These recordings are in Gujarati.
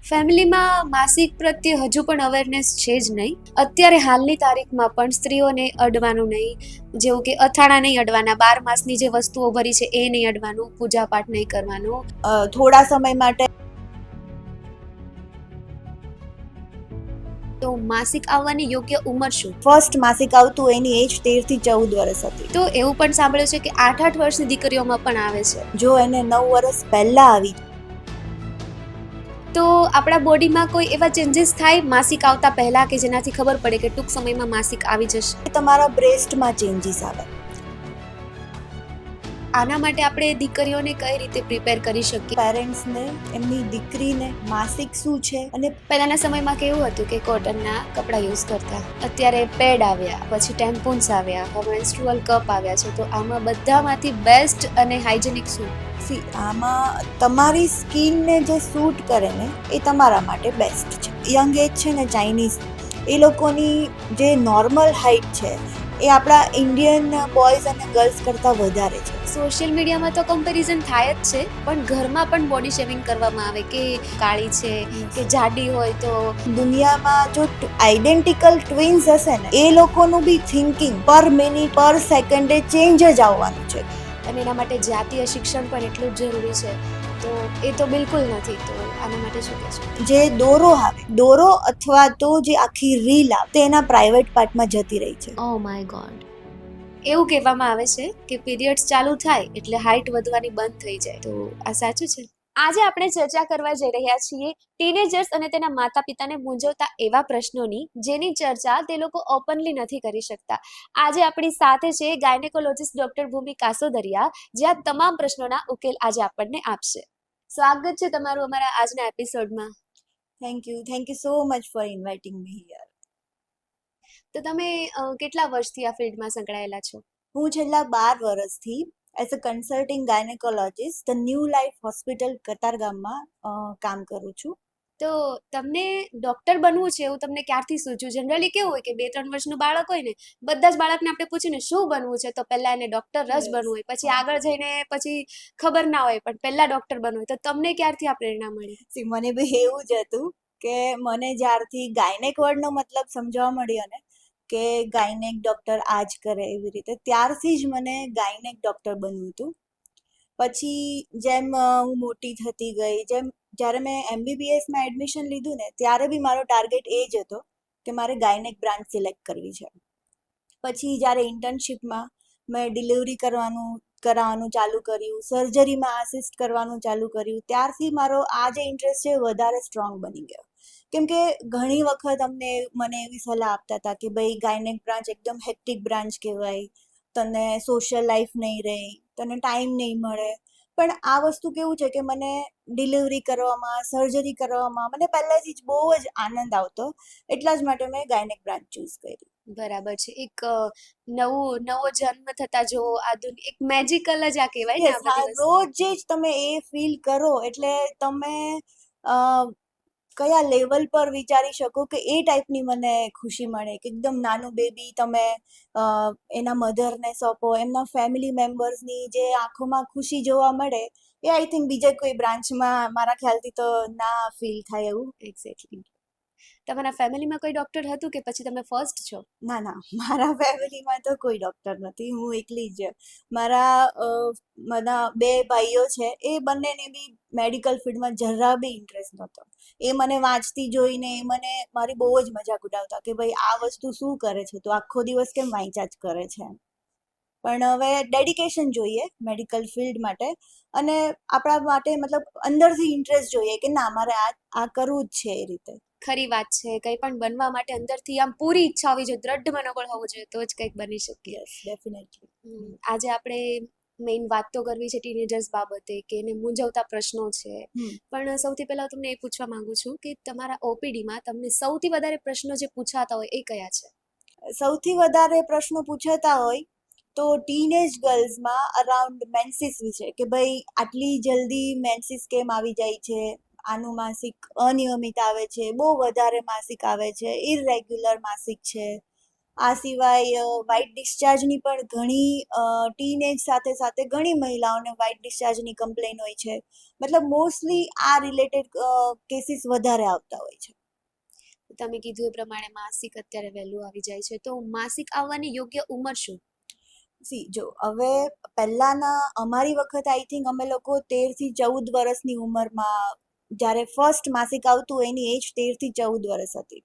ફેમિલીમાં માસિક પ્રત્યે હજુ પણ અવેરનેસ છે જ નહીં. અત્યારે હાલની તારીખમાં પણ સ્ત્રીઓને અડવાનું નહીં, જેવું કે અથાણા નહીં અડવાના, 12 માસની જે વસ્તુઓ ભરી છે એ નહીં અડવાનું, પૂજા પાઠ નહીં કરવાનું. થોડા સમય માટે તો માસિક આવવાની યોગ્ય ઉંમર શું? ફર્સ્ટ માસિક આવતું એની એજ 13 થી 14 વર્ષ હતી. તો એવું પણ સાંભળ્યું છે કે 8-8 વર્ષની દીકરીઓમાં પણ આવે છે. જો એને 9 વર્ષ પહેલા આવી તો આપણા બોડીમાં કોઈ એવા ચેન્જીસ થાય માસિક આવતા પહેલા કે જેનાથી ખબર પડે કે ટૂંક સમયમાં માસિક આવી જશે? તમારા બ્રેસ્ટમાં ચેન્જીસ આવે. આના માટે આપણે દીકરીઓને કઈ રીતે પ્રિપેર કરી શકીએ? પેરેન્ટ્સને એમની દીકરીને માસિક શું છે અને પહેલાના સમયમાં કેવું હતું કે કોટનના કપડાં યુઝ કરતા, અત્યારે પેડ આવ્યા, પછી ટેમ્પોન્સ આવ્યા, હવે મેન્સ્ટ્રુઅલ કપ આવ્યા છે. તો આમાં બધામાંથી બેસ્ટ અને હાઇજેનિક શું? આમાં તમારી સ્કિનને જે સૂટ કરે ને એ તમારા માટે બેસ્ટ છે. યંગ એજ છે ને ચાઇનીઝ, એ લોકોની જે નોર્મલ હાઇટ છે એ આપણા ઇન્ડિયન બોયઝ અને ગર્લ્સ કરતાં વધારે છે. સોશિયલ મીડિયામાં તો કમ્પેરિઝન થાય જ છે, પણ ઘરમાં પણ બોડી શેવિંગ કરવામાં આવે કે કાળી છે કે જાડી હોય. તો દુનિયામાં જો આઈડેન્ટિકલ ટ્વિન્સ હશે ને એ લોકોનું બી થિંકિંગ પર મિનિટ પર સેકન્ડે ચેન્જ જ આવવાનું છે. અને એના માટે જાતીય શિક્ષણ પણ એટલું જ જરૂરી છે. તો એ તો બિલકુલ નથી. તો આના માટે શું કહેશો? જે દોરો આવે, દોરો અથવા તો જે આખી રીલ આવે તે એના પ્રાઇવેટ પાર્ટમાં જતી રહી છે. Oh my God. એવું કહેવામાં આવે છે કે પીરિયડ્સ ચાલુ થાય એટલે હાઇટ વધવાની બંધ થઈ જાય. તો આ સાચું છે? આજે આપણે ચર્ચા કરવા જઈ રહ્યા છીએ ટીનેજર્સ અને તેના માતા પિતાને મૂંઝવતા એવા પ્રશ્નોની, જેની ચર્ચા તે લોકો ઓપનલી નથી કરી શકતા. આજે આપણી સાથે છે ગાયનેકોલોજીસ્ટ ડોક્ટર ભૂમિ કાસોદરિયા, જે આ તમામ પ્રશ્નોના ઉકેલ આજે આપણને આપશે. સ્વાગત છે તમારું અમારા આજના એપિસોડમાં. Thank you so much for inviting me here. તો તમે કેટલા વર્ષથી આ ફિલ્ડમાં સંકળાયેલા છો? હું છેલ્લા 12 વર્ષથી as a consulting gynaecologist the new life hospital કતારગામમાં કામ કરું છું. તો તમને ડોક્ટર બનવું છે એવું તમને ક્યારથી સૂચ્યું? જનરલી કેવું હોય કે 2-3 વર્ષનું બાળક હોય ને, બધા જ બાળકને આપણે પૂછીને શું બનવું છે, તો પહેલા એને ડોક્ટર જ બનવું હોય, પછી આગળ જઈને પછી ખબર ના હોય, પણ પહેલા ડોક્ટર બનવું હોય. તો તમને ક્યારથી આ પ્રેરણા મળી? મને બી એવું જ હતું કે મને જ્યારથી ગાયનેક વર્ડનો મતલબ સમજવા મળ્યો ને કે ગાયનેક ડોક્ટર આ જ કરે એવી રીતે, ત્યારથી જ મને ગાયનેક ડોક્ટર બનવું હતું. પછી જેમ હું મોટી થતી ગઈ, જ્યારે મેં MBBSમાં એડમિશન લીધું ને ત્યારે બી મારો ટાર્ગેટ એ જ હતો કે મારે ગાયનેક બ્રાન્ચ સિલેક્ટ કરવી છે. પછી જ્યારે ઇન્ટર્નશિપમાં મેં ડિલિવરી કરાવવાનું ચાલુ કર્યું, સર્જરીમાં આસિસ્ટ કરવાનું ચાલુ કર્યું, ત્યારથી મારો આ જે ઇન્ટરેસ્ટ છે વધારે સ્ટ્રોંગ બની ગયો. કેમ કે ઘણી વખત મને એવી સલાહ આપતા હતા કે ભાઈ ગાયનેક બ્રાન્ચ એકદમ હેક્ટિક બ્રાન્ચ કહેવાય, તને સોશિયલ લાઈફ નહીં રહે, તને ટાઈમ નહીં મળે. પણ આ વસ્તુ કેવું છે કે મને ડિલિવરી કરવામાં, સર્જરી કરવામાં મને પહેલેથી જ બહુ જ આનંદ આવતો, એટલા જ માટે મેં ગાયનેક બ્રાન્ચ ચૂઝ કરી. બરાબર છે. એક નવો જન્મ થતા જો આધુનિક એક મેજિકલ જ આ કહેવાય ને. આ બધી વસ્તુ રોજ જ તમે એ ફીલ કરો એટલે તમે કયા લેવલ પર વિચારી શકો કે એ ટાઈપની મને ખુશી મળે કે એકદમ નાનું બેબી તમે એના મધરને સોંપો, એમના ફેમિલી મેમ્બર્સની જે આંખોમાં ખુશી જોવા મળે એ આઈ થિંક બીજે કોઈ બ્રાન્ચમાં મારા ખ્યાલથી તો ના ફીલ થાય એવું. એક્ઝેક્ટલી. તમારા ફેમિલીમાં કોઈ ડોક્ટર હતું કે પછી તમે ફર્સ્ટ છો? ના, મારા ફેમિલીમાં તો કોઈ ડોક્ટર નથી, હું એકલી જ. મારા 2 ભાઈઓ છે, એ બંનેને બી મેડિકલ ફિલ્ડમાં જરા બી ઇન્ટરેસ્ટ નહોતો. એ મને વાંચતી જોઈને મને મારી બહુ જ મજાક ઉડાવતા કે ભાઈ આ વસ્તુ શું કરે છે, તો આખો દિવસ કેમ વાંચ્યા જ કરે છે. પણ હવે ડેડિકેશન જોઈએ મેડિકલ ફિલ્ડ માટે, અને આપણા માટે મતલબ અંદરથી ઇન્ટરેસ્ટ જોઈએ કે ના મારે આ કરવું જ છે એ રીતે. ખરી વાત છે. કંઈ પણ બનવા માટે અંદરથી આમ પૂરી ઈચ્છા હોવી જોઈએ, દ્રઢ મનોબળ હોવું જોઈએ, તો જ કંઈક બની શકીએ. ડેફિનેટલી. આજે આપણે મેઇન વાત તો કરવી છે ટીનેજર્સ બાબતે કે એને મૂંઝવતા પ્રશ્નો છે. પણ સૌથી પહેલા તમને એ પૂછવા માંગુ છું કે તમારા ઓપીડીમાં તમને સૌથી વધારે પ્રશ્નો જે પૂછાતા હોય એ કયા છે? સૌથી વધારે પ્રશ્નો પૂછાતા હોય તો ટીનેજ ગર્લ્સમાં અરાઉન્ડ મેન્સિસ વિશે, કે ભાઈ આટલી જલ્દી મેન્સિસ કેમ આવી જાય છે, આનું માસિક અનિયમિત આવે છે, બહુ વધારે માસિક આવે છે, ઇરરેગ્યુલર માસિક છે, આ સિવાય વ્હાઇટ ડિસ્ચાર્જની પણ ઘણી ટીનેજ સાથે સાથે ઘણી મહિલાઓને વ્હાઇટ ડિસ્ચાર્જની કમ્પ્લેન હોય છે. મતલબ મોસ્ટલી આ રિલેટેડ કેસીસ વધારે આવતા હોય છે. તમે કીધું એ પ્રમાણે માસિક અત્યારે વહેલું આવી જાય છે, તો માસિક આવવાની યોગ્ય ઉંમર શું? જો હવે પહેલાના અમારી વખત આઈ થિંક અમે લોકો 13 થી 14 વર્ષની ઉંમરમાં જ્યારે ફર્સ્ટ માસિક આવતું એની એજ 13 થી 14 વર્ષ હતી.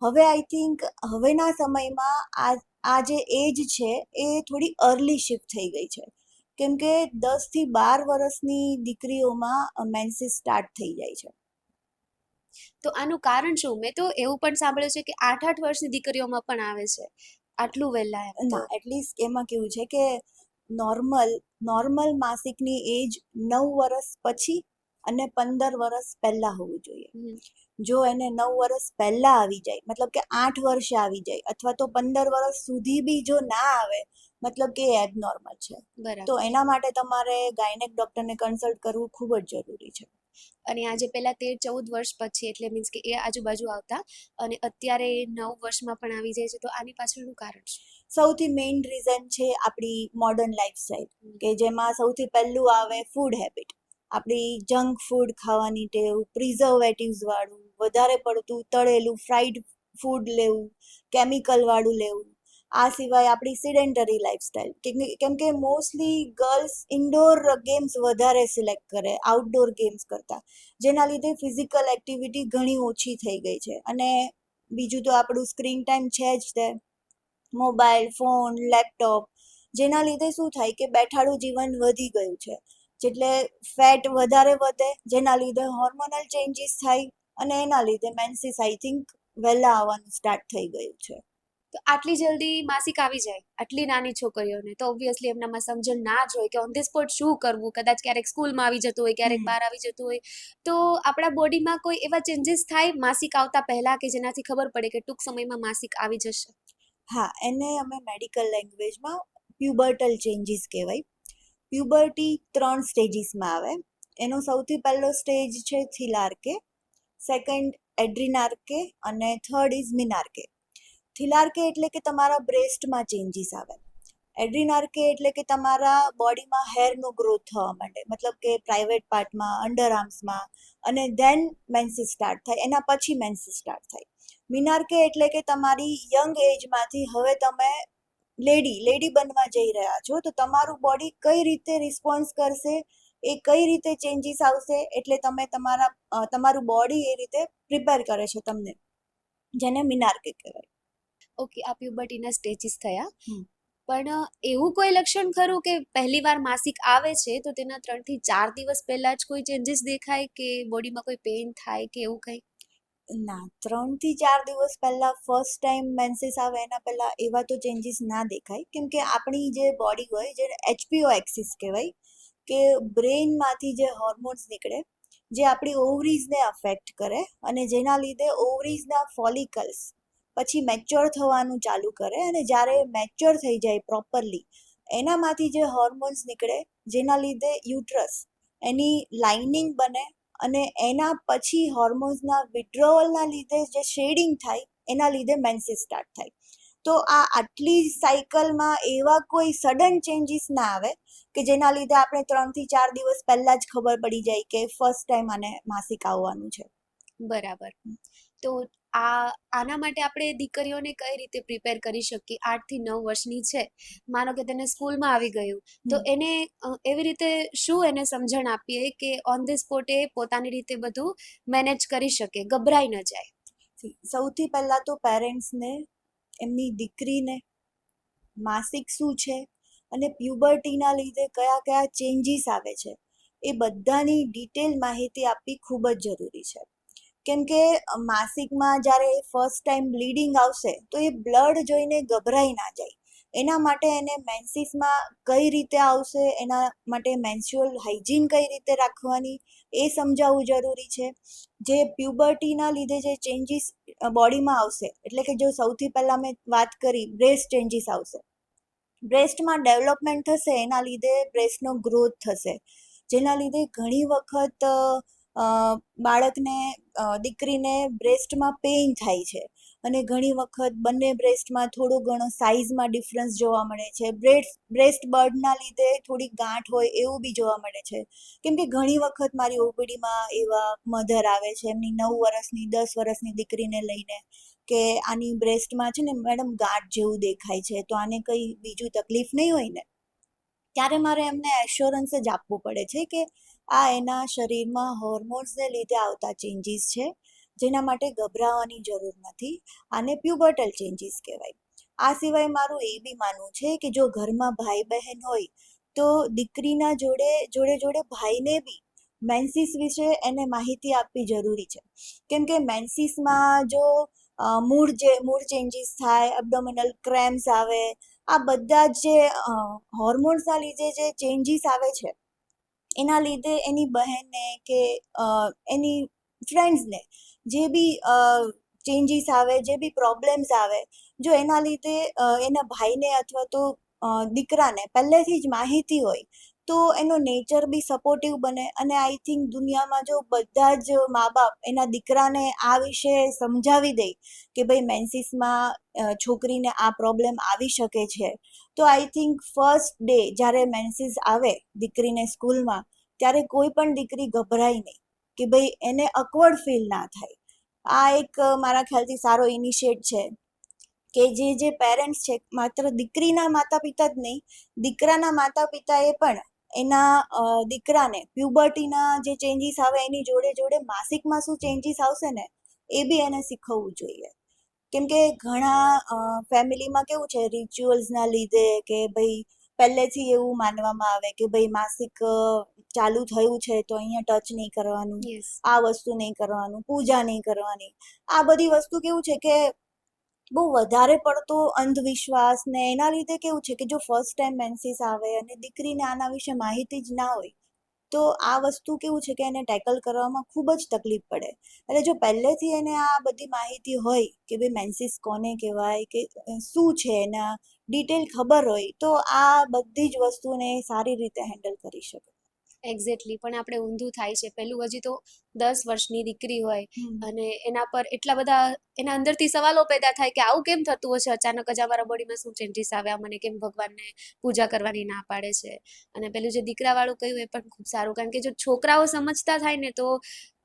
હવે આઈ થિંક હવેના સમયમાં આ જે એજ છે એ થોડી અર્લી શિફ્ટ થઈ ગઈ છે, કેમ કે 10 થી 12 વર્ષની દીકરીઓમાં મેન્સીસ સ્ટાર્ટ થઈ જાય છે. તો આનું કારણ શું? મેં તો એવું પણ સાંભળ્યું છે કે 8-8 વર્ષની દીકરીઓમાં પણ આવે છે, આટલું વહેલા એમ તો. ના, એટલીસ્ટ એમાં કેવું છે કે નોર્મલ માસિકની એજ 9 વર્ષ પછી અને 15 વર્ષ પહેલા હોવું જોઈએ. જો એને 9 વર્ષ પહેલા આવી જાય, મતલબ કે 8 વર્ષે આવી જાય અથવા તો 15 વર્ષ સુધી બી જો ના આવે, મતલબ કે એ એબનોર્મલ છે. તો બરાબર. એના માટે તમારે ગાયનેક ડોક્ટરને કન્સલ્ટ કરવું ખૂબ જ જરૂરી છે. અને આજે પહેલા 13-14 વર્ષ પછી, એટલે મીન્સ કે એ આજુબાજુ આવતા અને અત્યારે 9 વર્ષમાં પણ આવી જાય છે, તો આની પાછળનું કારણ શું? સૌથી મેઇન રીઝન છે આપણી મોડર્ન લાઈફસ્ટાઈલ, કે જેમાં સૌથી પહેલું આવે ફૂડ હેબિટ. આપણી જંક ફૂડ ખાવાની ટેવ, પ્રિઝર્વેટિવ્સ વાળું, વધારે પડતું તળેલું ફ્રાઈડ ફૂડ લેવું, કેમિકલ વાળું લેવું. આ સિવાય આપણી સિડેન્ટરી લાઈફસ્ટાઈલ, કેમ કે મોસ્ટલી ગર્લ્સ ઇન્ડોર ગેમ્સ વધારે સિલેક્ટ કરે આઉટડોર ગેમ્સ કરતાં, જેના લીધે ફિઝિકલ એક્ટિવિટી ઘણી ઓછી થઈ ગઈ છે. અને બીજું તો આપણું સ્ક્રીન ટાઈમ છે જ તે, મોબાઈલ ફોન, લેપટોપ, જેના લીધે શું થાય કે બેઠાડું જીવન વધી ગયું છે, જેટલે ફેટ વધારે વધે, જેના લીધે હોર્મોનલ ચેન્જીસ થાય અને એના લીધે મેન્સીસ આઈ થિંક વહેલા આવવાનું સ્ટાર્ટ થઈ ગયું છે. તો આટલી જલ્દી માસિક આવી જાય આટલી નાની છોકરીઓને, તો ઓબ્વિયસલી એમનામાં સમજણ ના જ હોય કે ઓન ધી સ્પોટ શું કરવું. કદાચ ક્યારેક સ્કૂલમાં આવી જતું હોય, ક્યારેક બહાર આવી જતું હોય, તો આપણા બોડીમાં કોઈ એવા ચેન્જીસ થાય માસિક આવતા પહેલા કે જેનાથી ખબર પડે કે ટૂંક સમયમાં માસિક આવી જશે? હા, એને અમે મેડિકલ લેંગ્વેજમાં પ્યુબર્ટલ ચેન્જીસ કહેવાય. પ્યુબર્ટી 3 સ્ટેજીસમાં આવે. એનો સૌથી પહેલો સ્ટેજ છે થિલાર્કે, સેકન્ડ એડ્રીનાર્કે અને થર્ડ ઇઝ મિનાર્કે. થિલાર્કે એટલે કે તમારા બ્રેસ્ટમાં ચેન્જીસ આવે. એડ્રીનાર્કે એટલે કે તમારા બોડીમાં હેરનો ગ્રોથ થવા માંડે, મતલબ કે પ્રાઇવેટ પાર્ટમાં, અંડર આર્મ્સમાં, અને ધેન મેન્સીસ સ્ટાર્ટ થાય, એના પછી મેન્સીસ સ્ટાર્ટ થાય. મિનાર્કે એટલે કે તમારી યંગ એજમાંથી હવે તમે લેડી બનવા જઈ રહ્યા છો, તો તમારું બોડી કઈ રીતે રિસ્પોન્સ કરશે, એ કઈ રીતે ચેન્જીસ આવશે, એટલે તમે તમારું બોડી એ રીતે પ્રિપેર કરે છે તમને, જેને મિનાર્કે કહેવાય. ઓકે, આ પ્યુબર્ટીના સ્ટેજીસ થયા. પણ એવું કોઈ લક્ષણ ખરું કે પહેલી વાર માસિક આવે છે તો તેના 3 થી 4 દિવસ પહેલા જ કોઈ ચેન્જીસ દેખાય, કે બોડીમાં કોઈ પેઇન થાય કે એવું કંઈ? ના, 3 થી 4 દિવસ પહેલા ફર્સ્ટ ટાઈમ મેન્સીસ આવે એના પહેલા એવા તો ચેન્જીસ ના દેખાય, કેમ કે આપણી જે બોડી હોય, જે એચપીઓ એક્સિસ કહેવાય, કે બ્રેઇનમાંથી જે હોર્મોન્સ નીકળે, જે આપણી ઓવરીઝને અફેક્ટ કરે અને જેના લીધે ઓવરીઝના ફોલિકલ્સ પછી મેચ્યોર થવાનું ચાલુ કરે, અને જ્યારે મેચ્યોર થઈ જાય પ્રોપરલી, એનામાંથી જે હોર્મોન્સ નીકળે, જેના લીધે યુટ્રસ એની લાઇનિંગ બને, અને એના પછી હોર્મોન્સના વિડ્રોવલના લીધે જે શેડિંગ થાય, એના લીધે મેન્સીસ સ્ટાર્ટ થાય. તો આ આટલી સાયકલમાં એવા કોઈ સડન ચેન્જીસ ના આવે કે જેના લીધે આપણે 3 થી 4 દિવસ પહેલા જ ખબર પડી જાય કે ફર્સ્ટ ટાઈમ આને માસિક આવવાનું છે. બરાબર. તો આના માટે આપણે દીકરીઓને કઈ રીતે પ્રિપેર કરી શકીએ? 8 થી 9 વર્ષની છે, માનો કે તેને સ્કૂલમાં આવી ગયું, તો એને એવી રીતે શું એને સમજણ આપીએ કે ઓન ધી સ્પોટ એ પોતાની રીતે બધું મેનેજ કરી શકે, ગભરાઈ ન જાય? સૌથી પહેલા તો પેરેન્ટ્સને એમની દીકરીને માસિક શું છે અને પ્યુબર્ટીના લીધે કયા કયા ચેન્જીસ આવે છે, એ બધાની ડિટેલ માહિતી આપવી ખૂબ જ જરૂરી છે. કેમ કે માસિકમાં જ્યારે ફર્સ્ટ ટાઈમ બ્લીડિંગ આવશે તો એ બ્લડ જોઈને ગભરાઈ ના જાય. એના માટે એને મેન્સીસમાં કઈ રીતે આવશે, એના માટે મેન્સ્યુઅલ હાઇજીન કઈ રીતે રાખવાની, એ સમજાવવું જરૂરી છે. જે પ્યુબર્ટીના લીધે જે ચેન્જીસ બોડીમાં આવશે, એટલે કે જો સૌથી પહેલાં મેં વાત કરી બ્રેસ્ટ ચેન્જીસ આવશે, બ્રેસ્ટમાં ડેવલપમેન્ટ થશે, એના લીધે બ્રેસ્ટનો ગ્રોથ થશે, જેના લીધે ઘણી વખત બાળકને દીકરીને બ્રેસ્ટમાં પેઇન થાય છે અને ઘણી વખત બંને બ્રેસ્ટમાં થોડો ઘણો સાઇઝમાં ડિફરન્સ જોવા મળે છે. બ્રેસ્ટ બર્ડના લીધે થોડી ગાંઠ હોય એવું બી જોવા મળે છે. કેમ કે ઘણી વખત મારી ઓપીડીમાં એવા મધર આવે છે એમની 9 વર્ષની 10 વર્ષની દીકરીને લઈને કે આની બ્રેસ્ટમાં છે ને મેડમ ગાંઠ જેવું દેખાય છે, તો આને કંઈ બીજું તકલીફ નહીં હોય ને. ત્યારે મારે એમને એશ્યોરન્સ જ આપવું પડે છે કે આ એના શરીરમાં હોર્મોન્સને લીધે આવતા ચેન્જીસ છે, જેના માટે ગભરાવાની જરૂર નથી. આને પ્યુબર્ટલ ચેન્જીસ કહેવાય. આ સિવાય મારું એ બી માનવું છે કે જો ઘરમાં ભાઈ બહેન હોય તો દીકરીના જોડે જોડે જોડે ભાઈને બી મેન્સીસ વિશે એને માહિતી આપવી જરૂરી છે. કેમ કે મેન્સીસમાં જો મૂડ ચેન્જીસ થાય, એબ્ડોમિનલ ક્રેમ્સ આવે, આ બધા જ જે હોર્મોન્સના લીધે જે ચેન્જીસ આવે છે એના લીધે એની બહેનને કે એની ફ્રેન્ડ્સને જે બી ચેન્જીસ આવે, જે બી પ્રોબ્લેમ્સ આવે, જો એના લીધે એના ભાઈને અથવા તો દીકરાને પહેલેથી જ માહિતી હોય તો એનો નેચર બી સપોર્ટિવ બને. અને આઈ થિંક દુનિયામાં જો બધા જ મા બાપ એના દીકરાને આ વિશે સમજાવી દે કે ભાઈ મેન્સીસમાં છોકરીને આ પ્રોબ્લેમ આવી શકે છે, તો આઈ થિંક ફર્સ્ટ ડે જ્યારે મેન્સીસ આવે દીકરીને સ્કૂલમાં ત્યારે કોઈ પણ દીકરી ગભરાય નહીં કે ભાઈ એને અકવર્ડ ફીલ ના થાય. આ એક મારા ખ્યાલથી સારો ઇનિશિયેટ છે કે જે પેરેન્ટ્સ છે માત્ર દીકરીના માતા પિતા જ નહીં, દીકરાના માતા પિતાએ પણ એના દીકરાને પ્યુબર્ટીના જે ચેન્જીસ આવે એની જોડે જોડે માસિકમાં શું ચેન્જીસ આવશે ને એ બી એને શીખવવું જોઈએ. કેમ કે ઘણા ફેમિલીમાં કેવું છે રિચ્યુઅલ્સના લીધે કે ભાઈ પહેલેથી એવું માનવામાં આવે કે ભાઈ માસિક ચાલુ થયું છે તો અહીંયા ટચ નહીં કરવાનું, યસ આ વસ્તુ નહીં કરવાનું, પૂજા નહીં કરવાની. આ બધી વસ્તુ કેવું છે કે બહુ વધારે પડતો અંધવિશ્વાસ ને એના લીધે કેવું છે કે જો ફર્સ્ટ ટાઈમ મેન્સીસ આવે અને દીકરીને આના વિશે માહિતી જ ના હોય તો આ વસ્તુ કેવું છે કે એને ટેકલ કરવામાં ખૂબ જ તકલીફ પડે. એટલે જો પહેલેથી એને આ બધી માહિતી હોય કે ભાઈ મેન્સીસ કોને કહેવાય કે શું છે એના ડિટેલ ખબર હોય તો આ બધી જ વસ્તુને સારી રીતે હેન્ડલ કરી શકે. એક્ઝેક્ટલી. પણ આપણે ઊંધું થાય છે. પેલું હજી તો 10 વર્ષની દીકરી હોય અને એના પર એટલા બધા એના અંદરથી સવાલો પેદા થાય કે આવું કેમ થતું હશે, અચાનક જ અમારા બોડીમાં શું ચેન્જીસ આવ્યા, મને કેમ ભગવાનને પૂજા કરવાની ના પાડે છે. અને પેલું જે દીકરાવાળું કહ્યું એ પણ ખૂબ સારું, કારણ કે જો છોકરાઓ સમજતા થાય ને તો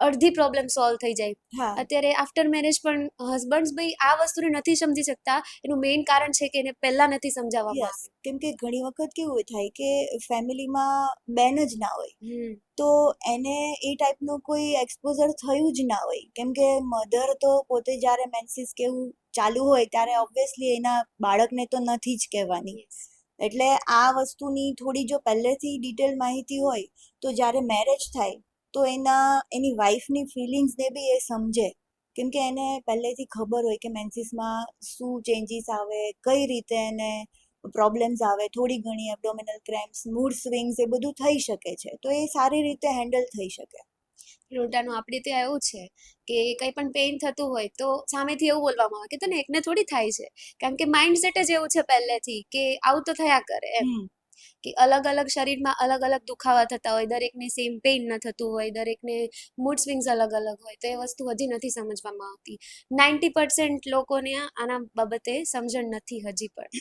અડધી પ્રોબ્લેમ સોલ્વ થઈ જાય. હા અત્યારે આફ્ટર મેરેજ પણ હસબન્ડ્સ ભાઈ આ વસ્તુને નથી સમજી શકતા. એનું મેઇન કારણ છે કે એને પહેલા નથી સમજાવવામાં યસ. કેમ કે ઘણી વખત કેવું થાય કે ફેમિલીમાં બેન જ ના હોય આવ્યું. તો એને એ ટાઈપનું કોઈ એક્સપોઝર થયું જ ના હોય. કેમ કે મધર તો પોતે જ્યારે મેન્સીસ કેવું ચાલુ હોય ત્યારે ઓબ્વિયસલી એના બાળકને તો નથી જ કહેવાની. યસ એટલે આ વસ્તુની થોડી જો પહેલેથી ડિટેલ માહિતી હોય તો જ્યારે મેરેજ થાય તો એની વાઈફની ફિલિંગ્સને બી એ સમજે. કેમ કે એને પહેલેથી ખબર હોય કે મેન્સીસમાં શું ચેન્જીસ આવે, કઈ રીતે એને પ્રોબ્લેમ્સ આવે, થોડી ઘણી એબ્ડોમિનલ ક્રેમ્પ્સ, મૂડ સ્વિંગ્સ એ બધું થઈ શકે છે, તો એ સારી રીતે હેન્ડલ થઈ શકે. ઉલટાનું આપણે ત્યાં એવું છે કે કંઈ પણ પેઇન થતું હોય તો સામેથી એવું બોલવામાં આવે કે તને એકને થોડી થાય છે, કારણ કે માઇન્ડસેટ જ એવું છે પહેલેથી કે આવું તો થયા કરે એમ. કે અલગ અલગ શરીરમાં અલગ અલગ દુખાવા થતા હોય, દરેકને સેમ પેઇન ન થતું હોય, દરેકને મૂડ સ્વિંગ્સ અલગ અલગ હોય, તો એ વસ્તુ હજી નથી સમજવામાં આવતી. 90% લોકોને આના બાબતે સમજણ નથી હજી પણ.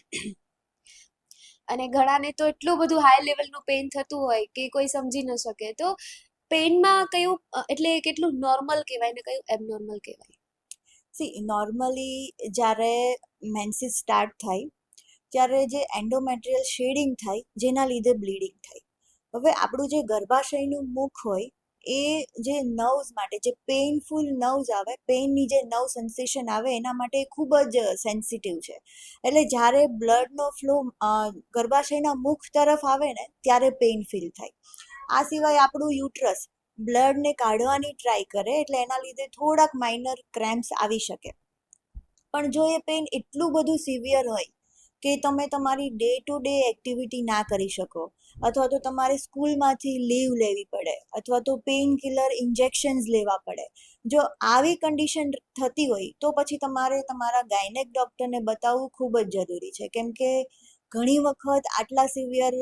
અને ઘણાને તો એટલું બધું હાઈ લેવલનું પેઇન થતું હોય કે કોઈ સમજી ન શકે. તો પેઇનમાં કયું એટલે કેટલું નોર્મલ કહેવાય ને કયું એબનોર્મલ કહેવાય? નોર્મલી જ્યારે મેન્સીસ સ્ટાર્ટ થાય ત્યારે જે એન્ડોમેટ્રિયલ શેડિંગ થાય જેના લીધે બ્લીડિંગ થાય. હવે આપણું જે ગર્ભાશયનું મુખ હોય એ જે નર્વ્સ માટે જે પેઇનફુલ નર્વ્સ આવે, પેઇનની જે નર્વ સેન્સેશન આવે એના માટે ખૂબ જ સેન્સિટિવ છે. એટલે જ્યારે બ્લડનો ફ્લો ગર્ભાશયના મુખ તરફ આવે ને ત્યારે પેઇન ફીલ થાય. આ સિવાય આપણું યુટ્રસ બ્લડને કાઢવાની ટ્રાય કરે એટલે એના લીધે થોડાક માઇનર ક્રેમ્પ્સ આવી શકે. પણ જો એ પેઇન એટલું બધું સિવિયર હોય કે તમે તમારી ડે ટુ ડે એક્ટિવિટી ના કરી શકો, અથવા તો તમારે સ્કૂલમાંથી લીવ લેવી પડે, અથવા તો પેઇન કિલર ઇન્જેક્શન્સ લેવા પડે, જો આવી કન્ડિશન થતી હોય તો પછી તમારે તમારા ગાયનેક ડૉક્ટરને બતાવવું ખૂબ જ જરૂરી છે. કેમ કે ઘણી વખત આટલા સિવિયર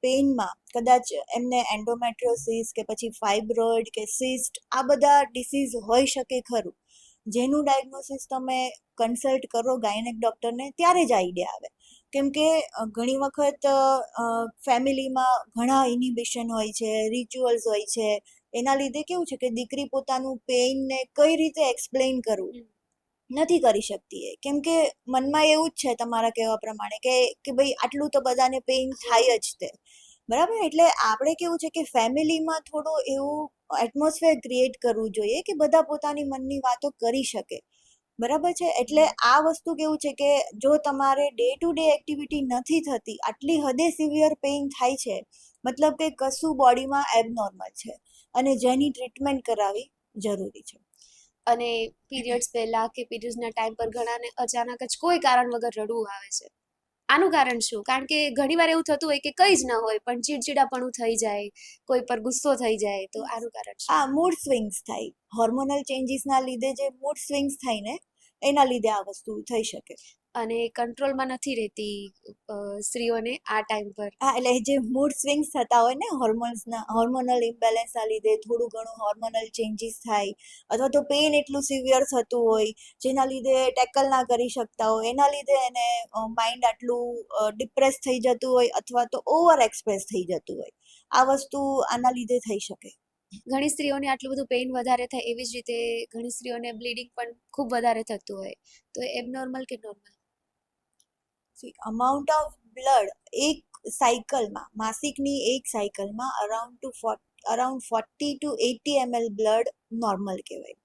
પેઇનમાં કદાચ એમને એન્ડોમેટ્રિયોસિસ કે પછી ફાઇબ્રોઇડ કે સિસ્ટ આ બધા ડિસીઝ હોઈ શકે ખરું, જેનું ડાયગ્નોસિસ તમે કન્સલ્ટ કરો ગાયનેક ડૉક્ટરને ત્યારે જ આઈડિયા આવે. કેમ કે ઘણી વખત ફેમિલીમાં ઘણા ઇનિબિશન હોય છે, રિચ્યુઅલ્સ હોય છે, એના લીધે કેવું છે કે દીકરી પોતાનું પેઇનને કઈ રીતે એક્સપ્લેન કરવું નથી કરી શકતી એ. કેમ કે મનમાં એવું જ છે તમારા કહેવા પ્રમાણે કે ભાઈ આટલું તો બધાને પેઇન થાય જ તે, બરાબર. એટલે આપણે કેવું છે કે ફેમિલીમાં થોડું એવું એટમોસ્ફિયર ક્રિએટ કરવું જોઈએ કે બધા પોતાની મનની વાતો કરી શકે, બરાબર છે. એટલે આ વસ્તુ કેવું છે કે જો તમારે ડે ટુ ડે એક્ટિવિટી નથી થતી, આટલી હદે સિવિયર પેઇન થાય છે, મતલબ કે કશું બોડીમાં એબનોર્મલ છે અને જેની ટ્રીટમેન્ટ કરાવવી જરૂરી છે. અને પીરિયડ્સ પહેલા કે પીરિયડ્સના ટાઈમ પર ઘણાને અચાનક જ કોઈ કારણ વગર રડવું આવે છે. આનું કારણ શું? કારણ કે ઘણીવાર એવું થતું હોય કે કંઈ જ ન હોય પણ ચીડચીડાપણું થઈ જાય, કોઈ પર ગુસ્સો થઈ જાય, તો આનું કારણ શું? મૂડ સ્વિંગ્સ થાય, હોર્મોનલ ચેન્જીસના લીધે જે મૂડ સ્વિંગ્સ થાય ને એના લીધે આ વસ્તુ થઈ શકે. અને કંટ્રોલમાં નથી રહેતી સ્ત્રીઓને આ ટાઈમ પર. એટલે જે મૂડ સ્વિંગ્સ થતા હોય ને હોર્મોનલ ઇમ્બેલેન્સના લીધે થોડું ઘણું હોર્મોનલ ચેન્જીસ થાય, અથવા તો પેઇન એટલું સિવિયર થતું હોય જેના લીધે ટેકલ ના કરી શકતા હોય, એના લીધે એને માઇન્ડ આટલું ડિપ્રેસ થઈ જતું હોય અથવા તો ઓવર એક્સપ્રેસ થઈ જતું હોય, આ વસ્તુ આના લીધે થઈ શકે. ઘણી સ્ત્રીઓને આટલું બધું પેઇન વધારે થાય, એવી જ રીતે ઘણી સ્ત્રીઓને બ્લીડિંગ પણ ખૂબ વધારે થતું હોય, તો એબનોર્મલ કે નોર્મલ? અમાઉન્ટ ઓફ બ્લડ એક સાયકલમાં, માસિકની એક સાયકલમાં around 40 to 80 ml blood normal કહેવાય.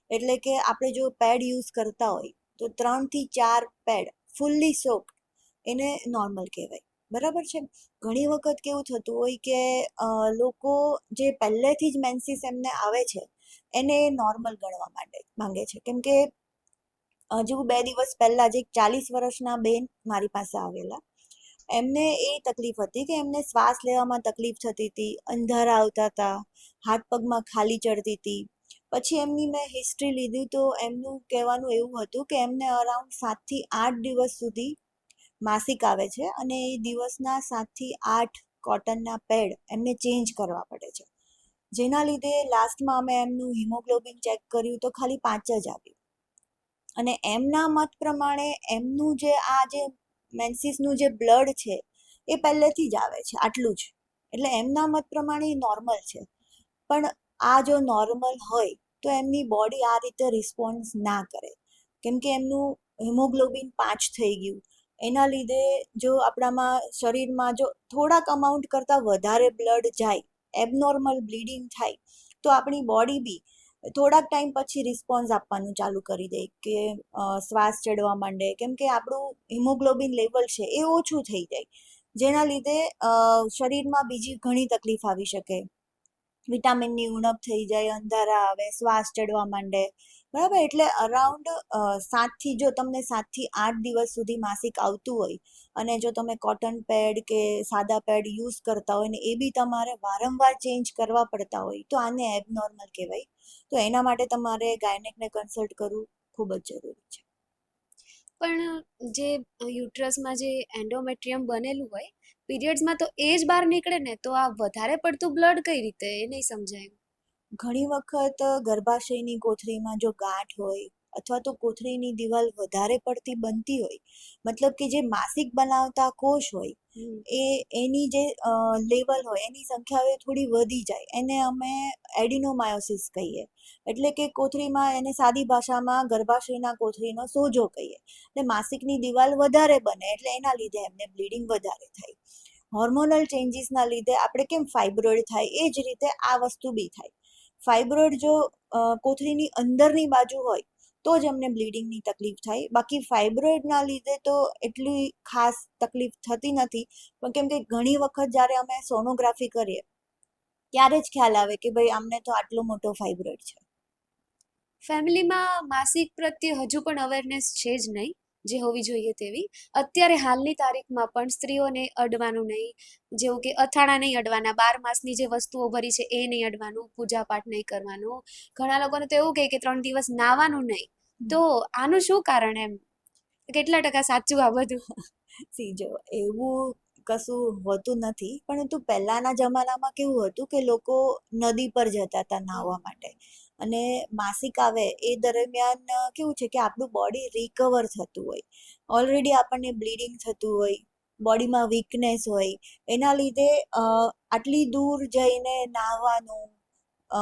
એટલે કે આપણે જો પેડ યુઝ કરતા હોય તો 3 થી 4 પેડ ફૂલ્લી સોક એને નોર્મલ કહેવાય, બરાબર છે. ઘણી વખત કેવું થતું હોય કે લોકો જે પહેલેથી જ મેન્સીસ એમને આવે છે એને નોર્મલ ગણવા માટે માંગે છે. કેમ કે હજુ 2 દિવસ પહેલાં જ એક 40 વર્ષના બેન મારી પાસે આવેલા, એમને એ તકલીફ હતી કે એમને શ્વાસ લેવામાં તકલીફ થતી હતી, અંધારા આવતા હતા, હાથ પગમાં ખાલી ચડતી હતી. પછી એમની મેં હિસ્ટ્રી લીધી તો એમનું કહેવાનું એવું હતું કે એમને અરાઉન્ડ 7 થી 8 દિવસ સુધી માસિક આવે છે અને એ દિવસના 7 થી 8 કોટનના પેડ એમને ચેન્જ કરવા પડે છે, જેના લીધે લાસ્ટમાં અમે એમનું હિમોગ્લોબિન ચેક કર્યું તો ખાલી 5 જ આવ્યું. અને એમના મત પ્રમાણે એમનું જે આ જે મેન્સીસનું જે બ્લડ છે એ પહેલેથી જ આવે છે આટલું જ, એટલે એમના મત પ્રમાણે નોર્મલ છે. પણ આ જો નોર્મલ હોય તો એમની બોડી આ રીતે રિસ્પોન્સ ના કરે, કેમ કે એમનું હિમોગ્લોબિન 5 થઈ ગયું, એના લીધે જો આપણામાં શરીરમાં જો થોડાક અમાઉન્ટ કરતાં વધારે બ્લડ જાય, એબનોર્મલ બ્લીડિંગ થાય, તો આપણી બોડી બી થોડાક ટાઈમ પછી રિસ્પોન્સ આપવાનું ચાલુ કરી દે કે શ્વાસ ચડવા માંડે, કેમ કે આપણું હિમોગ્લોબિન લેવલ છે એ ઓછું થઈ જાય, જેના લીધે શરીરમાં બીજી ઘણી તકલીફ આવી શકે, વિટામિનની ઉણપ થઈ જાય, અંધારા આવે, શ્વાસ ચડવા માંડે, બરાબર. એટલે અરાઉન્ડ 7 થી 8 દિવસ સુધી માસિક આવતું હોય અને જો તમે કોટન પેડ કે સાદા પેડ યુઝ કરતા હોય ને એ બી તમારે વારંવાર ચેન્જ કરવા પડતા હોય તો આને એબનોર્મલ કહેવાય. તો એના માટે તમારે ગાયનેકને કન્સલ્ટ કરવું ખૂબ જ જરૂરી છે. પણ જે યુટ્રસમાં જે એન્ડોમેટ્રિયમ બનેલું હોય પીરિયડ્સમાં, તો એ જ બહાર નીકળે ને, તો આ વધારે પડતું બ્લડ કઈ રીતે? એ નહીં સમજાય. ઘણી વખત ગર્ભાશયની કોથળીમાં જો ગાંઠ હોય અથવા તો કોથળીની દિવાલ વધારે પડતી બનતી હોય, મતલબ કે જે માસિક બનાવતા કોષ હોય એની જે લેવલ હોય એની સંખ્યા હવે થોડી વધી જાય, એને અમે એડિનોમાયોસિસ કહીએ. એટલે કે કોથળીમાં એને સાદી ભાષામાં ગર્ભાશયના કોથળીનો સોજો કહીએ. એટલે માસિકની દિવાલ વધારે બને એટલે એના લીધે એમને બ્લીડિંગ વધારે થાય. હોર્મોનલ ચેન્જીસના લીધે આપણે કેમ ફાઇબ્રોઇડ થાય એ જ રીતે આ વસ્તુ બી થાય. ફાઇબ્રોઇડ જો કોથળીની અંદરની બાજુ હોય તો જ એમને બ્લીડિંગની તકલીફ થાય, બાકી ફાઇબ્રોઇડના લીધે તો એટલી ખાસ તકલીફ થતી નથી. પણ કેમ કે ઘણી વખત જ્યારે અમે સોનોગ્રાફી કરીએ ત્યારે જ ખ્યાલ આવે કે ભાઈ અમને તો આટલો મોટો ફાઇબ્રોઇડ છે. ફેમિલીમાં માસિક પ્રત્યે હજુ પણ અવેરનેસ છે જ નહીં જે હોવી જોઈએ તેવી. અત્યારે હાલની તારીખમાં પણ સ્ત્રીઓને અડવાનું નહીં, જેવું કે અથાણા નહીં અડવાના, 12 માસની જે વસ્તુઓ ભરી છે એ નહીં અડવાનું, પૂજાપાઠ નહીં કરવાનું. ઘણા લોકોને તો એવું કહે કે 3 દિવસ નાવાનું નહીં. તો આનું શું કારણ એમ? કેટલા ટકા સાચું આ બધું? સી જો એવું કશું હોતું નથી, પરંતુ પહેલાના જમાનામાં કેવું હતું કે લોકો નદી પર જતા હતા નાહવા માટે, અને માસિક આવે એ દરમિયાન કેવું છે કે આપણું બોડી રિકવર થતું હોય, ઓલરેડી આપણને બ્લીડિંગ થતું હોય, બોડીમાં વીકનેસ હોય, એના લીધે આટલી દૂર જઈને નાહવાનું, અ,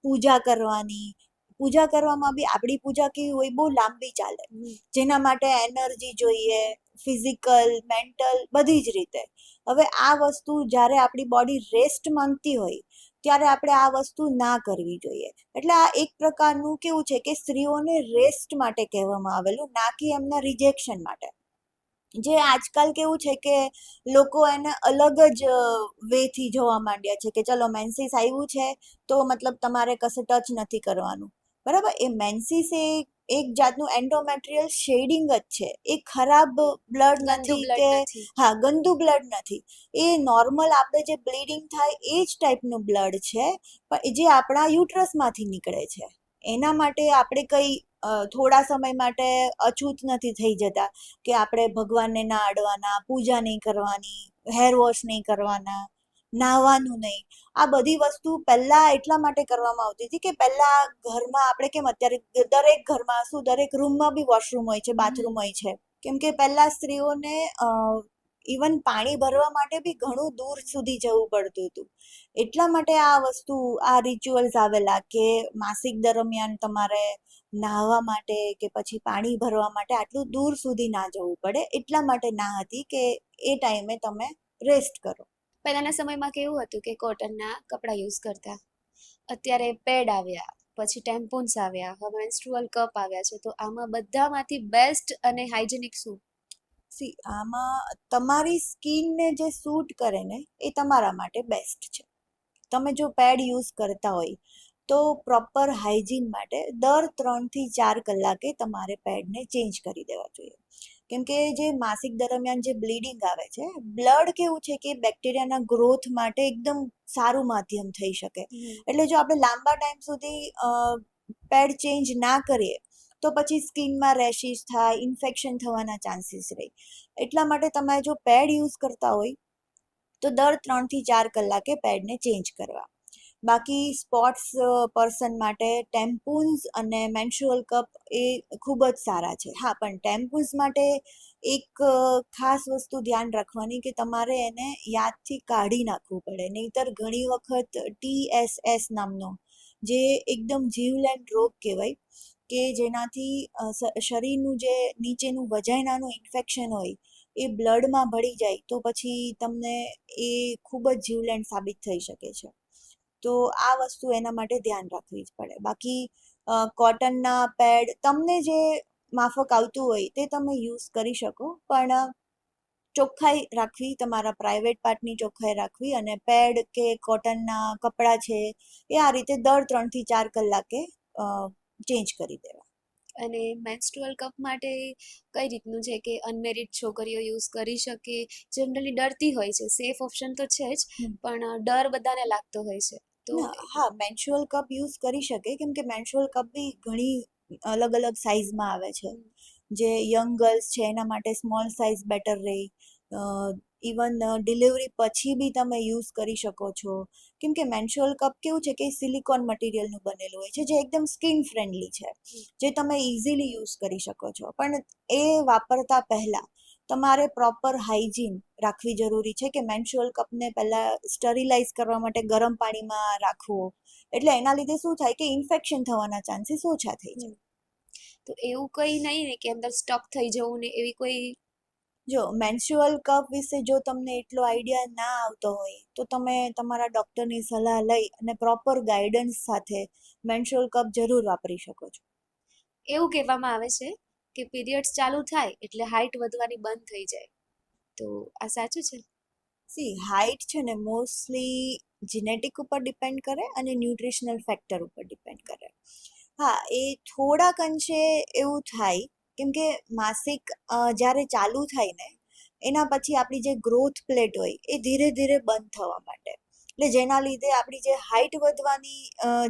પૂજા કરવાની, પૂજા કરવામાં બી આપણી પૂજા કેવી હોય, બહુ લાંબી ચાલે, જેના માટે એનર્જી જોઈએ, ફિઝિકલ, મેન્ટલ, બધી જ રીતે. હવે આ વસ્તુ જ્યારે આપણી બોડી રેસ્ટ માંગતી હોય ત્યારે આપણે આ વસ્તુ ના કરવી જોઈએ. એટલે આ એક પ્રકારનું કેવું છે કે સ્ત્રીઓને રેસ્ટ માટે કહેવામાં આવેલું, ના કે એમના રિજેક્શન માટે. જે આજકાલ કેવું છે કે લોકો એને અલગ જ વેથી જોવા માંડ્યા છે કે ચલો મેન્સીસ આવ્યું છે તો મતલબ તમારે કશે ટચ નથી કરવાનું, બરાબર. એ મેન્સીસ એ એક જાતનું એન્ડોમેટ્રિયલ શેડિંગ જ છે, એ ખરાબ બ્લડ ગંદુ નથી બ્લડ કે નથી. હા ગંદુ બ્લડ નથી, એ નોર્મલ આપણે જે બ્લીડિંગ થાય એ જ ટાઈપનું બ્લડ છે, પણ જે આપણા યુટ્રસમાંથી નીકળે છે. એના માટે આપણે કંઈ થોડા સમય માટે અછૂત નથી થઈ જતા કે આપણે ભગવાનને ના અડવાના, પૂજા નહીં કરવાની, હેર વોશ નહીં કરવાના, નાહવાનું નહીં. આ બધી વસ્તુ પહેલા એટલા માટે કરવામાં આવતી હતી કે પહેલા ઘરમાં આપણે કેમ અત્યારે દરેક ઘરમાં શું દરેક રૂમમાં બી વોશરૂમ હોય છે, બાથરૂમ હોય છે, કેમ કે પહેલા સ્ત્રીઓને ઇવન પાણી ભરવા માટે બી ઘણું દૂર સુધી જવું પડતું હતું. એટલા માટે આ વસ્તુ, આ રિચ્યુઅલ્સ આવેલા કે માસિક દરમિયાન તમારે નાહવા માટે કે પછી પાણી ભરવા માટે આટલું દૂર સુધી ના જવું પડે, એટલા માટે ના હતી કે એ ટાઈમે તમે રેસ્ટ કરો. પહેલાના સમયમાં કેવું હતું કે કોટનના કપડાં યુઝ કરતા, અત્યારે પેડ આવ્યા, પછી ટેમ્પોન્સ આવ્યા, હવે મેન્સ્ટ્રુઅલ કપ આવ્યા છે, તો આમાં બધામાંથી બેસ્ટ અને હાઇજેનિક શું? સી આમાં તમારી સ્કિનને જે સૂટ કરે ને એ તમારા માટે બેસ્ટ છે. તમે જો પેડ યુઝ કરતા હોય તો પ્રોપર હાઇજીન માટે દર 3 થી 4 કલાકે તમારે પેડને ચેન્જ કરી દેવા જોઈએ. કેમ કે જે માસિક દરમિયાન જે બ્લીડિંગ આવે છે, બ્લડ કેવું છે કે બેક્ટેરિયાના ગ્રોથ માટે એકદમ સારું માધ્યમ થઈ શકે. એટલે જો આપણે લાંબા ટાઈમ સુધી પેડ ચેન્જ ના કરીએ તો પછી સ્કિનમાં રેશિસ થાય, ઇન્ફેક્શન થવાના ચાન્સીસ રહે. એટલા માટે તમે જો પેડ યુઝ કરતા હોય તો દર 3 થી 4 કલાકે પેડને ચેન્જ કરવા. બાકી સ્પોર્ટ્સ પર્સન માટે ટેમ્પૂન્સ અને મેન્સ્ટ્રુઅલ કપ એ ખૂબ જ સારા છે. હા, પણ ટેમ્પૂન્સ માટે એક ખાસ વસ્તુ ધ્યાન રાખવાની કે તમારે એને યાદથી કાઢી નાખવું પડે, નહીંતર ઘણી વખત TSS નામનો જે એકદમ જીવલેણ રોગ કહેવાય કે જેનાથી શરીરનું જે નીચેનું વજાઇનાનું ઇન્ફેક્શન હોય એ બ્લડમાં ભળી જાય તો પછી તમને એ ખૂબ જ જીવલેણ સાબિત થઈ શકે છે. તો આ વસ્તુ એના માટે ધ્યાન રાખવી જ પડે. બાકી કોટનના પેડ તમને જે માફક આવતું હોય તે તમે યુઝ કરી શકો, પણ ચોખ્ખાઈ રાખવી, તમારા પ્રાઇવેટ પાર્ટની ચોખ્ખાઈ રાખવી, અને પેડ કે કોટનના કપડાં છે એ આ રીતે દર 3 થી 4 કલાકે ચેન્જ કરી દેવા. અને મેન્સ્ટ્રુઅલ કપ માટે કઈ રીતનું છે કે અનમેરિડ છોકરીઓ યુઝ કરી શકે? જનરલી ડરતી હોય છે, સેફ ઓપ્શન તો છે જ, પણ ડર બધાને લાગતો હોય છે, તો હા, મેન્સ્ટ્રુઅલ કપ યુઝ કરી શકે, કેમ કે મેન્સ્ટ્રુઅલ કપ બી ઘણી અલગ અલગ સાઇઝમાં આવે છે. જે યંગ ગર્લ્સ છે એના માટે સ્મોલ સાઇઝ બેટર રહે. ઇવન ડિલિવરી પછી બી તમે યુઝ કરી શકો છો, કેમ કે મેન્સ્ટ્રુઅલ કપ કેવું છે કે સિલિકોન મટીરિયલનું બનેલું હોય છે જે એકદમ સ્કિન ફ્રેન્ડલી છે, જે તમે ઇઝીલી યુઝ કરી શકો છો. પણ એ વાપરતા પહેલાં તમારે પ્રોપર હાઇજીન રાખવી જરૂરી છે કે મેન્સ્ટ્રુઅલ કપને પહેલાં સ્ટરીલાઇઝ કરવા માટે ગરમ પાણીમાં રાખવો, એટલે એના લીધે શું થાય કે ઇન્ફેક્શન થવાના ચાન્સીસ ઓછા થઈ જાય. તો એવું કંઈ નહીં ને કે અંદર સ્ટક થઈ જવું ને એવી કોઈ? જો મેન્સ્ટ્રુઅલ કપ વિશે જો તમને એટલો આઈડિયા ના આવતો હોય તો તમે તમારા ડૉક્ટરની સલાહ લઈ અને પ્રોપર ગાઈડન્સ સાથે મેન્સ્ટ્રુઅલ કપ જરૂર વાપરી શકો છો. એવું કહેવામાં આવે છે કે પીરિયડ્સ ચાલુ થાય એટલે હાઇટ વધવાની બંધ થઈ જાય, તો આ સાચું છે? સી હાઇટ છે ને મોસ્ટલી જીનેટિક ઉપર ડિપેન્ડ કરે અને ન્યુટ્રિશનલ ફેક્ટર ઉપર ડિપેન્ડ કરે. હા, એ થોડાક અંશે એવું થાય, કેમ કે માસિક જ્યારે ચાલુ થાય ને એના પછી આપણી જે ગ્રોથ પ્લેટ હોય એ ધીરે ધીરે બંધ થવા માટે, એટલે જેના લીધે આપણી જે હાઇટ વધવાની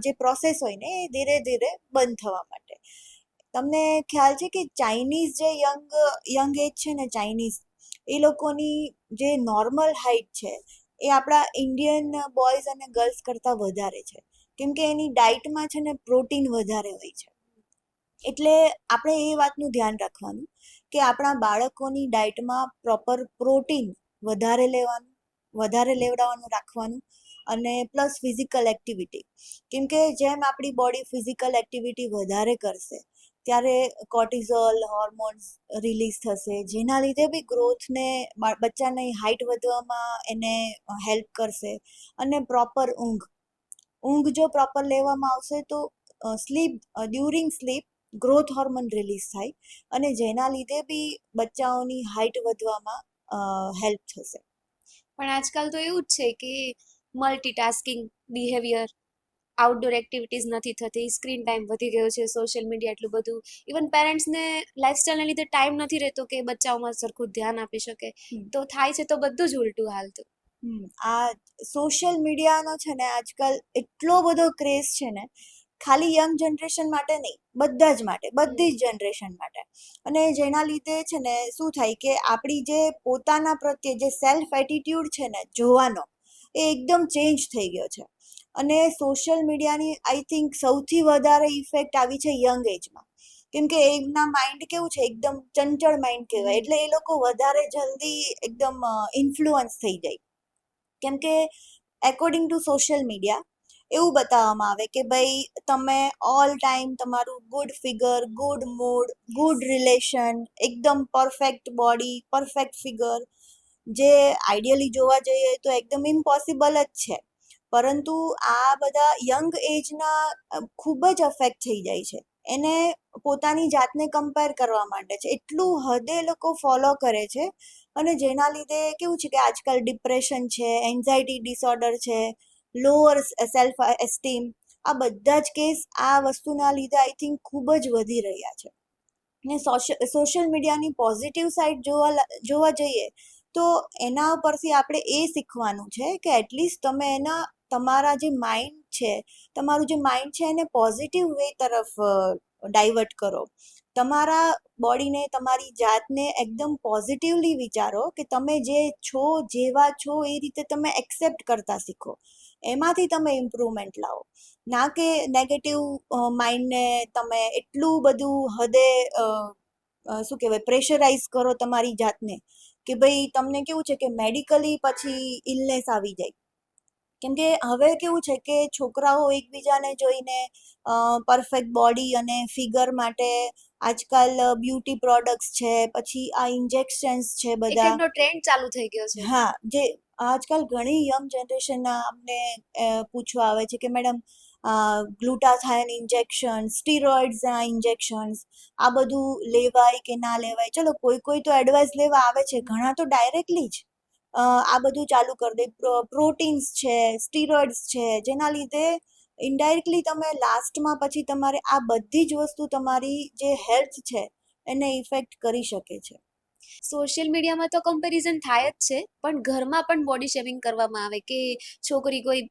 જે પ્રોસેસ હોય ને એ ધીરે ધીરે બંધ થવા માટે. તમને ખ્યાલ છે કે ચાઇનીઝ જે યંગ એજ છે ને, ચાઇનીઝ એ લોકોની જે નોર્મલ હાઇટ છે એ આપણા ઇન્ડિયન બોયઝ અને ગર્લ્સ કરતાં વધારે છે, કેમ કે એની ડાયટમાં છે ને પ્રોટીન વધારે હોય છે. એટલે આપણે એ વાતનું ધ્યાન રાખવાનું કે આપણા બાળકોની ડાયટમાં પ્રોપર પ્રોટીન વધારે લેવાનું, વધારે લેવડાવવાનું રાખવાનું, અને પ્લસ ફિઝિકલ એક્ટિવિટી, કેમ કે જેમ આપણી બોડી ફિઝિકલ એક્ટિવિટી વધારે કરશે ત્યારે કોર્ટિઝોલ હોર્મોન્સ રિલીઝ થશે, જેના લીધે બી ગ્રોથને, બચ્ચાની હાઇટ વધવામાં એને હેલ્પ કરશે. અને પ્રોપર ઊંઘ જો પ્રોપર લેવામાં આવશે તો during sleep growth hormone release થાય, અને જેના લીધે બી બચ્ચાઓની હાઇટ વધવામાં હેલ્પ થશે. પણ આજકાલ તો એવું જ છે કે મલ્ટીટાસ્કિંગ બિહેવિયર, આઉટડોર એક્ટિવિટીઝ નથી થતી, સ્ક્રીન ટાઈમ વધી ગયો છે, સોશિયલ મીડિયા એટલું બધું, ઇવન પેરેન્ટ્સને લાઇફસ્ટાઈલના લીધે ટાઈમ નથી રહેતો કે બચ્ચાઓમાં સરખું ધ્યાન આપી શકે. તો થાય છે તો બધું જ ઉલટું હાલતું. આ સોશિયલ મીડિયાનો છે ને આજકાલ એટલો બધો ક્રેઝ છે ને, ખાલી યંગ જનરેશન માટે નહીં, બધા જ માટે, બધી જ જનરેશન માટે. અને જેના લીધે છે ને શું થાય કે આપણી જે પોતાના પ્રત્યે જે સેલ્ફ એટીટ્યુડ છે ને જોવાનો, એ એકદમ ચેન્જ થઈ ગયો છે. અને સોશિયલ મીડિયાની આઈ થિંક સૌથી વધારે ઇફેક્ટ આવી છે યંગ એજમાં, કેમ કે એમના માઇન્ડ કેવું છે, એકદમ ચંચળ માઇન્ડ કહેવાય, એટલે એ લોકો વધારે જલ્દી એકદમ ઇન્ફ્લુઅન્સ થઈ જાય. કેમ કે એકોર્ડિંગ ટુ સોશિયલ મીડિયા એવું બતાવવામાં આવે કે ભાઈ તમે ઓલ ટાઈમ તમારું good figure, good mood, good relation, એકદમ પરફેક્ટ બોડી, પરફેક્ટ ફિગર, જે આઈડિયલી જોવા જઈએ તો એકદમ ઇમ્પોસિબલ જ છે. પરંતુ આ બધા યંગ એજના ખૂબ જ અફેક્ટ થઈ જાય છે. એને પોતાની જાતને કમ્પેર કરવા માંડે છે, એટલું હદે લોકો ફોલો કરે છે. અને જેના લીધે કેવું છે કે આજકાલ ડિપ્રેશન છે, એન્ઝાયટી ડિસઓર્ડર છે, લોઅર સેલ્ફ એસ્ટીમ, આ બધા જ કેસ આ વસ્તુના લીધે આઈ થિંક ખૂબ જ વધી રહ્યા છે. ને સોશિયલ મીડિયાની પોઝિટિવ સાઈડ જોવા જઈએ તો એના પરથી આપણે એ શીખવાનું છે કે એટલીસ્ટ તમે તમારા જે માઇન્ડ છે, તમારું જે માઇન્ડ છે એને પોઝિટિવ વે તરફ ડાયવર્ટ કરો. તમારા બોડીને, તમારી જાતને એકદમ પોઝિટિવલી વિચારો કે તમે જે છો, જેવા છો એ રીતે તમે એક્સેપ્ટ કરતા શીખો, એમાંથી તમે ઇમ્પ્રુવમેન્ટ લાવો. ના કે નેગેટિવ માઇન્ડને તમે એટલું બધું હદે શું કહેવાય પ્રેશરાઇઝ કરો તમારી જાતને કે ભાઈ તમને કેવું છે કે મેડિકલી પછી ઇલનેસ આવી જાય. કેમ કે હવે કેવું છે કે છોકરાઓ એકબીજાને જોઈને પરફેક્ટ બોડી અને ફિગર માટે આજકાલ બ્યુટી પ્રોડક્ટ્સ છે, પછી આ ઇન્જેક્શન્સ છે એક બધા. ટાઈપનો ટ્રેન્ડ ચાલુ થઈ ગયો છે. હા, જે આજકાલ ઘણી યંગ જનરેશનના અમને પૂછવા આવે છે કે મેડમ ગ્લુટાથાયન ઇન્જેક્શન, સ્ટીરોઇડ્સના ઇન્જેક્શન્સ, આ બધું લેવાય કે ના લેવાય. ચલો કોઈ તો એડવાઇસ લેવા આવે છે, ઘણા તો ડાયરેક્ટલી જ આ બધું ચાલુ કરી દે. પ્રોટીન્સ છે, સ્ટીરોઇડ્સ છે, જેના લીધે ઇનડાયરેક્ટલી તમે લાસ્ટમાં પછી તમારે આ બધી જ વસ્તુ તમારી જે હેલ્થ છે એને ઇફેક્ટ કરી શકે છે. સોશિયલ મીડિયામાં તો કમ્પેરિઝન થાય જ છે, પણ ઘરમાં પણ બોડી શેમિંગ કરવામાં આવે કે છોકરી કોઈ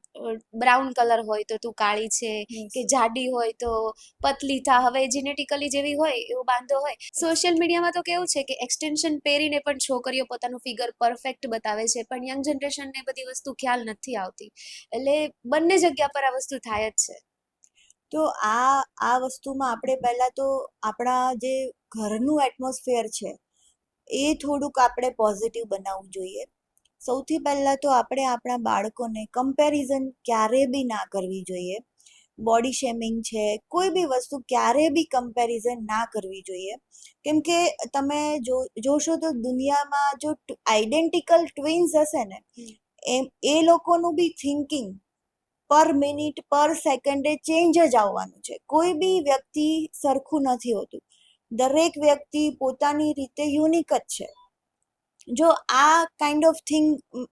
બ્રાઉન કલર હોય તો તું કાળી છે, કે જાડી હોય તો પતલી થા. હવે જેનેટિકલી જેવી હોય એવો બાંધો હોય. સોશિયલ મીડિયામાં તો કેવું છે કે એક્સટેન્શન પહેરીને પણ છોકરીઓ પોતાનું ફિગર પરફેક્ટ બતાવે છે, પણ યંગ જનરેશનને બધી વસ્તુ ખ્યાલ નથી આવતી. એટલે બંને જગ્યા પર આ વસ્તુ થાય જ છે. તો આ વસ્તુમાં આપણે પહેલાં તો આપણા જે ઘરનું એટમોસ્ફિયર છે એ થોડુંક આપણે પોઝિટિવ બનાવવું જોઈએ. સૌથી પહેલાં તો આપણે આપણા બાળકોને કમ્પેરિઝન ક્યારે બી ના કરવી જોઈએ. બોડી શેમિંગ છે, કોઈ બી વસ્તુ ક્યારે બી કમ્પેરિઝન ના કરવી જોઈએ. કેમ કે તમે જોશો તો દુનિયામાં જો આઈડેન્ટિકલ ટ્વિન્સ હશે ને, એ લોકોનું બી થિંકિંગ પર મિનિટ, પર સેકન્ડે ચેન્જ જ આવવાનું છે. કોઈ બી વ્યક્તિ સરખું નથી હોતું. દરેક વ્યક્તિ પોતાની રીતે યુનિક જ છે. જો આ કાઇન્ડ ઓફ થિંગ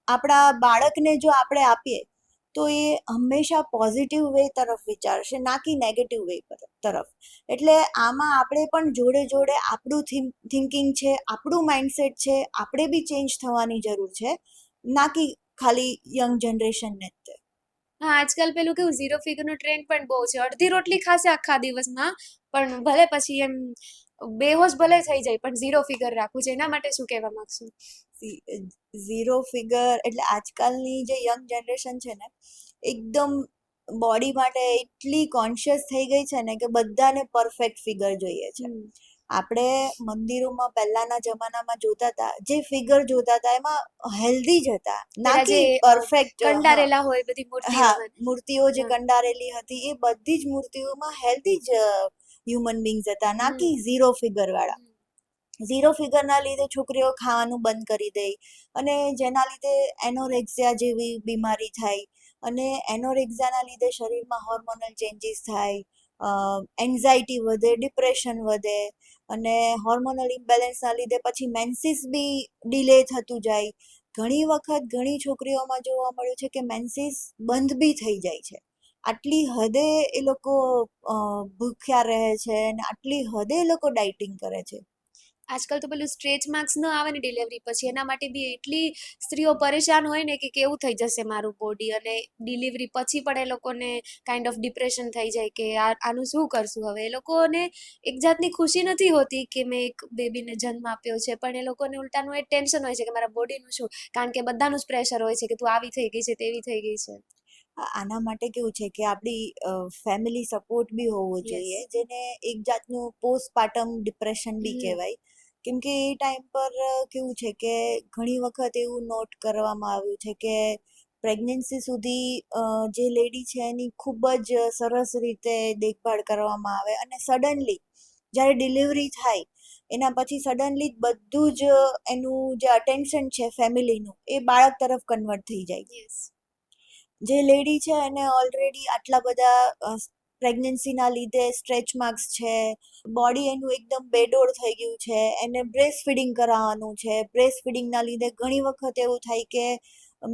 આપણા બાળકને જો આપણે આપીએ તો એ હંમેશા પોઝિટિવ વે તરફ વિચારશે, ના કે નેગેટિવ વે તરફ. એટલે આમાં આપણે પણ જોડે જોડે આપણું થિંકિંગ છે, આપણું માઇન્ડસેટ છે, આપણે બી ચેન્જ થવાની જરૂર છે, ના કે ખાલી યંગ જનરેશનને જ તે. હા, આજકાલ પેલું કેવું ઝીરો ફિગરનો ટ્રેન્ડ પણ બહુ છે. અડધી રોટલી ખાશે આખા દિવસમાં, પણ ભલે પછી એમ બેહોશ ભલે થઈ જાય પણ ઝીરો ફિગર રાખવું છે, એના માટે શું કહેવા માંગશો? ઝીરો ફિગર એટલે આજકાલની જે યંગ જનરેશન છે ને એકદમ બોડી માટે એટલી કોન્શિયસ થઈ ગઈ છે ને કે બધાને પરફેક્ટ ફિગર જોઈએ છે. આપણે મંદિરોમાં પહેલાના જમાનામાં જોતા હતા, જે ફિગર જોતા હતા એમાં હેલ્ધી જ હતા, ના પેલા કે જે પરફેક્ટ. કંડારેલા હોય બધી મૂર્તિઓ, હા, મૂર્તિઓ જે હા. કંડારેલી હતી એ બધી જ મૂર્તિઓમાં હેલ્ધી જ હ્યુમન બીંગ્સ હતા, ના કે હમ. ઝીરો ફિગર વાળા. ઝીરો ફિગરના લીધે છોકરીઓ ખાવાનું બંધ કરી દે અને જેના લીધે એનોરેક્સિયા જેવી બીમારી થાય અને એનોરેક્સિયાના લીધે શરીરમાં હોર્મોનલ ચેન્જીસ થાય, એન્ઝાયટી વધે, ડિપ્રેશન વધે અને હોર્મોનલ ઇમ્બેલેન્સના લીધે પછી મેન્સીસ બી ડિલે થતું જાય. ઘણી વખત ઘણી છોકરીઓમાં જોવા મળ્યું છે કે મેન્સીસ બંધ બી થઈ જાય છે. આટલી હદે એ લોકો ભૂખ્યા રહે છે અને આટલી હદે એ લોકો ડાયટિંગ કરે છે. આજકાલ તો પેલું સ્ટ્રેચ માર્ક્સ ન આવે ને ડિલિવરી પછી, એના માટે બી એટલી સ્ત્રીઓ પરેશાન હોય ને કે કેવું થઈ જશે મારું બોડી, અને ડિલિવરી પછી પણ એ લોકોને કાઇન્ડ ઓફ ડિપ્રેશન થઈ જાય કે આનું શું કરશું હવે. એ લોકોને એક જાતની ખુશી નથી હોતી કે મેં એક બેબીને જન્મ આપ્યો છે, પણ એ લોકોને ઉલટાનું એ ટેન્શન હોય છે કે મારા બોડીનું શું, કારણ કે બધાનું જ પ્રેશર હોય છે કે તું આવી થઈ ગઈ છે, તેવી થઈ ગઈ છે. આના માટે કેવું છે કે આપણી ફેમિલી સપોર્ટ બી હોવો જોઈએ, જેને એક જાતનું પોસ્ટપાર્ટમ ડિપ્રેશન બી કહેવાય. કેમ કે એ ટાઈમ પર કેવું છે કે ઘણી વખત એવું નોટ કરવામાં આવ્યું છે કે પ્રેગ્નન્સી સુધી જે લેડી છે એની ખૂબ જ સરસ રીતે દેખભાળ કરવામાં આવે અને સડનલી જ્યારે ડિલિવરી થાય એના પછી સડનલી બધું જ એનું જે અટેન્શન છે ફેમિલીનું એ બાળક તરફ કન્વર્ટ થઈ જાય. જે લેડી છે એને ઓલરેડી આટલા બધા પ્રેગ્નન્સીના લીધે સ્ટ્રેચ માર્ક્સ છે, બોડી એનું એકદમ બેડોળ થઈ ગયું છે, એને બ્રેસ્ટ ફીડિંગ કરાવવાનું છે. બ્રેસ્ટ ફીડિંગના લીધે ઘણી વખત એવું થાય કે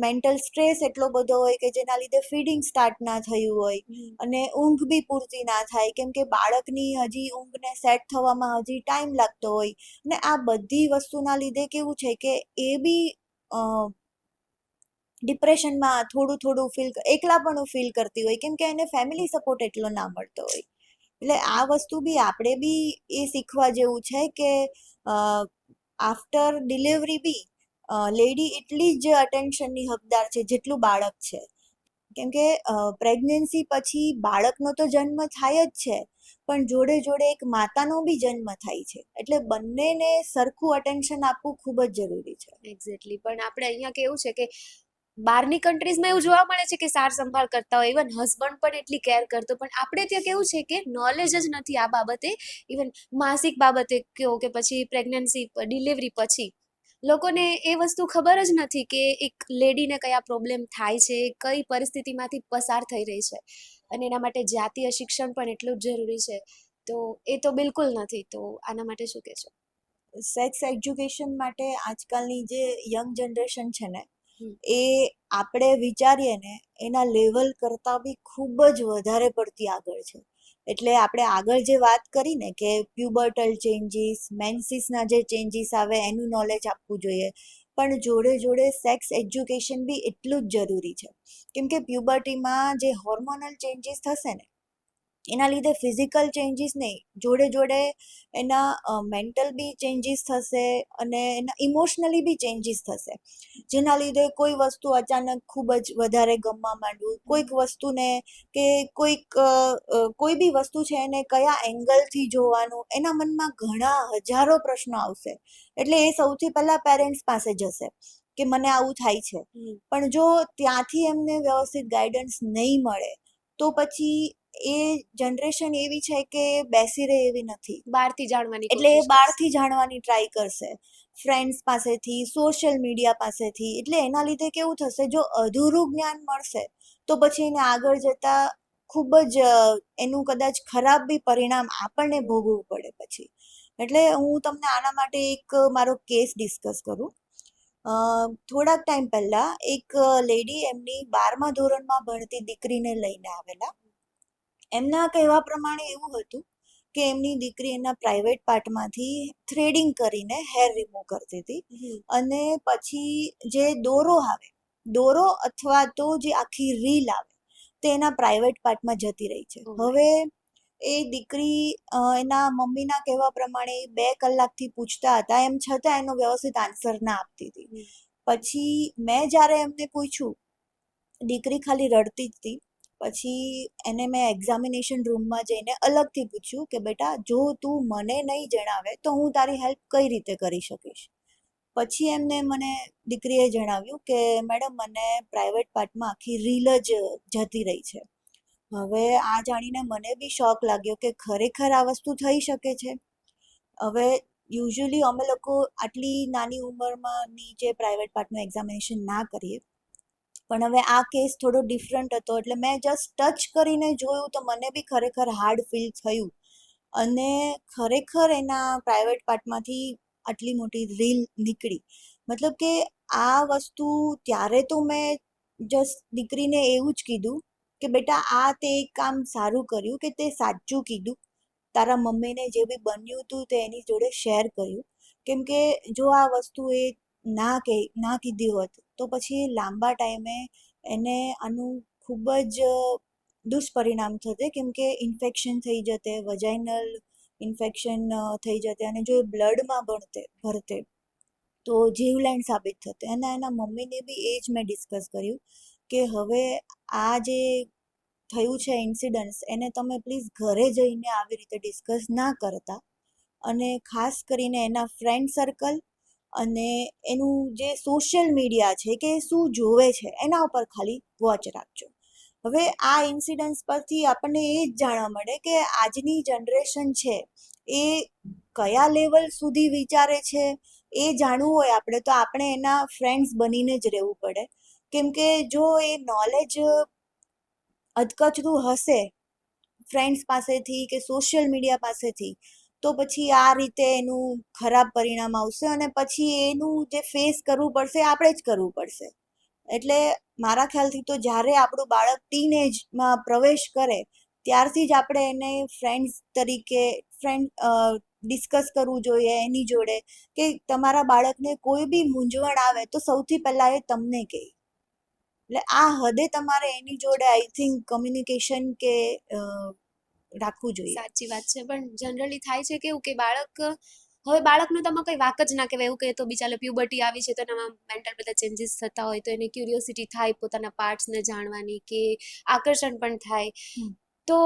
મેન્ટલ સ્ટ્રેસ એટલો બધો હોય કે જેના લીધે ફીડિંગ સ્ટાર્ટ ના થયું હોય અને ઊંઘ બી પૂરતી ના થાય, કેમ કે બાળકની હજી ઊંઘને સેટ થવામાં હજી ટાઈમ લાગતો હોય. અને આ બધી વસ્તુના લીધે કેવું છે કે એ બી ડિપ્રેશનમાં થોડું એકલાપણું ફીલ કરતી હોય, કેમ કે એને ફેમિલી સપોર્ટ એટલો ના મળતો હોય. એટલે આ વસ્તુ બી આપણે બી એ શીખવા જેવું છે કે આફ્ટર ડિલિવરી બી લેડી એટલી જ અટેન્શનની હકદાર છે જેટલું બાળક છે. કેમ કે પ્રેગ્નન્સી પછી બાળકનો તો જન્મ થાય જ છે, પણ જોડે જોડે એક માતાનો બી જન્મ થાય છે, એટલે બંનેને સરખું અટેન્શન આપવું ખૂબ જ જરૂરી છે. એક્ઝેક્ટલી. પણ આપણે અહીંયા કેવું છે કે બહારની કન્ટ્રીઝમાં એવું જોવા મળે છે કે સાર સંભાળ કરતા હોય, ઇવન હસબન્ડ પણ એટલી કેર કરતો, પણ આપણે ત્યાં કેવું છે કે નોલેજ જ નથી આ બાબતે. ઇવન માસિક બાબતે કહો કે પછી પ્રેગ્નન્સી ડિલિવરી પછી લોકોને એ વસ્તુ ખબર જ નથી કે એક લેડીને કયા પ્રોબ્લેમ થાય છે, કઈ પરિસ્થિતિમાંથી પસાર થઈ રહી છે, અને એના માટે જાતીય શિક્ષણ પણ એટલું જ જરૂરી છે. તો એ તો બિલકુલ નથી. તો આના માટે શું કહેશો? સેક્સ એજ્યુકેશન માટે આજકાલની જે યંગ જનરેશન છે ને એ આપણે વિચારીએ ને એના લેવલ કરતાં બી ખૂબ જ વધારે પડતી આગળ છે. એટલે આપણે આગળ જે વાત કરી ને કે પ્યુબર્ટલ ચેન્જીસ, મેન્સીસના જે ચેન્જીસ આવે એનું નોલેજ આપવું જોઈએ, પણ જોડે જોડે સેક્સ એજ્યુકેશન બી એટલું જ જરૂરી છે. કેમ કે પ્યુબર્ટીમાં જે હોર્મોનલ ચેન્જીસ થશે ને એના લીધે ફિઝિકલ ચેન્જીસ નહીં, જોડે જોડે એના મેન્ટલ બી ચેન્જીસ થશે અને એના ઇમોશનલી બી ચેન્જીસ થશે, જેના લીધે કોઈ વસ્તુ અચાનક ખૂબ જ વધારે ગમવા માંડવું, કોઈક વસ્તુને કે કોઈ બી વસ્તુ છે એને કયા એંગલથી જોવાનું, એના મનમાં ઘણા હજારો પ્રશ્નો આવશે. એટલે એ સૌથી પહેલાં પેરેન્ટ્સ પાસે જશે કે મને આવું થાય છે, પણ જો ત્યાંથી એમને વ્યવસ્થિત ગાઈડન્સ નહીં મળે તો પછી એ જનરેશન એવી છે કે બેસી રહે એવી નથી, બહારથી જાણવાની એટલે એ કોશિશ કરશે. બહારથી જાણવાની ટ્રાય કરશે, ફ્રેન્ડ્સ પાસેથી, સોશિયલ મીડિયા પાસેથી. એટલે એના લીધે કેવું થશે, જો અધૂરું જ્ઞાન મળશે તો પછી એને આગળ જતા ખૂબ જ એનું કદાચ ખરાબ બી પરિણામ આપણને ભોગવવું પડે પછી. એટલે હું તમને આના માટે એક મારો કેસ ડિસ્કસ કરું. થોડાક ટાઈમ પહેલા એક લેડી એમની 12મા ધોરણમાં ભણતી દીકરીને લઈને આવેલા. એમના કહેવા પ્રમાણે એવું હતું કે એમની દીકરી એના પ્રાઇવેટ પાર્ટમાંથી થ્રેડિંગ કરીને હેર રિમૂવ કરતી હતી અને પછી જે દોરો અથવા તો જે આખી રીલ આવે તે એના પ્રાઇવેટ પાર્ટમાં જતી રહી છે. હવે એ દીકરી એના મમ્મીના કહેવા પ્રમાણે 2 કલાકથી પૂછતા હતા, એમ છતાં એનો વ્યવસ્થિત આન્સર ના આપતી હતી. પછી મેં જ્યારે એમને પૂછ્યું, દીકરી ખાલી રડતી જ હતી. પછી એને મેં એક્ઝામિનેશન રૂમમાં જઈને અલગથી પૂછ્યું કે બેટા, જો તું મને નહીં જણાવે તો હું તારી હેલ્પ કઈ રીતે કરી શકીશ. પછી એમને મને દીકરીએ જણાવ્યું કે મેડમ, મને પ્રાઇવેટ પાર્ટમાં આખી રીલ જ જતી રહી છે. હવે આ જાણીને મને બી શોક લાગ્યો કે ખરેખર આ વસ્તુ થઈ શકે છે. હવે યુઝ્યુઅલી અમે લોકો આટલી નાની ઉંમરમાં નીચે પ્રાઇવેટ પાર્ટનું એક્ઝામિનેશન ના કરીએ, પણ હવે આ કેસ થોડો ડિફરન્ટ હતો એટલે મેં જસ્ટ ટચ કરીને જોયું તો મને બી ખરેખર હાર્ડ ફીલ થયું. અને ખરેખર એના પ્રાઇવેટ પાર્ટમાંથી આટલી મોટી રીલ નીકળી. મતલબ કે આ વસ્તુ ત્યારે તો મેં જસ્ટ દીકરીને એવું જ કીધું કે બેટા, આ તે એક કામ સારું કર્યું કે તે સાચું કીધું. તારા મમ્મીને જે બી બન્યું હતું તે એની જોડે શેર કર્યું. કેમ કે જો આ વસ્તુ એ ના કીધી હોત તો પછી લાંબા ટાઈમે એને આનું ખૂબ જ દુષ્પરિણામ થતે. કેમ કે ઇન્ફેક્શન થઈ જતે, વજાઇનલ ઇન્ફેક્શન થઈ જતે, અને જો એ બ્લડમાં ભરતે તો જીવલેણ સાબિત થતે. અને એના મમ્મીને બી એ જ મેં ડિસ્કસ કર્યું કે હવે આ જે થયું છે ઇન્સિડન્ટ્સ, એને તમે પ્લીઝ ઘરે જઈને આવી રીતે ડિસ્કસ ના કરતા, અને ખાસ કરીને એના ફ્રેન્ડ સર્કલ અને એનું જે સોશિયલ મીડિયા છે કે શું જોવે છે એના ઉપર ખાલી વોચ રાખજો. હવે આ ઇન્સિડન્ટ્સ પરથી આપણને એ જ જાણવા મળે કે આજની જનરેશન છે એ કયા લેવલ સુધી વિચારે છે. એ જાણવું હોય આપણે તો આપણે એના ફ્રેન્ડ્સ બનીને જ રહેવું પડે. કેમ કે જો એ નોલેજ અધકચરું હશે ફ્રેન્ડ્સ પાસેથી કે સોશિયલ મીડિયા પાસેથી, તો પછી આ રીતે એનું ખરાબ પરિણામ આવશે, અને પછી એનું જે ફેસ કરવું પડશે આપણે જ કરવું પડશે. એટલે મારા ખ્યાલથી તો જ્યારે આપણું બાળક ટીન એજમાં પ્રવેશ કરે ત્યારથી જ આપણે એને ફ્રેન્ડ્સ તરીકે ડિસ્કસ કરવું જોઈએ એની જોડે, કે તમારા બાળકને કોઈ બી મૂંઝવણ આવે તો સૌથી પહેલાં એ તમને કહે. એટલે આ હદે તમારે એની જોડે આઈ થિંક કમ્યુનિકેશન કે રાખવું જોઈએ. સાચી વાત છે. પણ જનરલી થાય છે કેવું કે હવે બાળકનું તમે કઈ વાક જ ના કહેવાય. એવું કહે તો બિચારે પ્યુબર્ટી આવી છે તો એનામાં મેન્ટલ બધા ચેન્જીસ થતા હોય તો એને ક્યુરિયોસિટી થાય પોતાના પાર્ટ્સને જાણવાની, કે આકર્ષણ પણ થાય. તો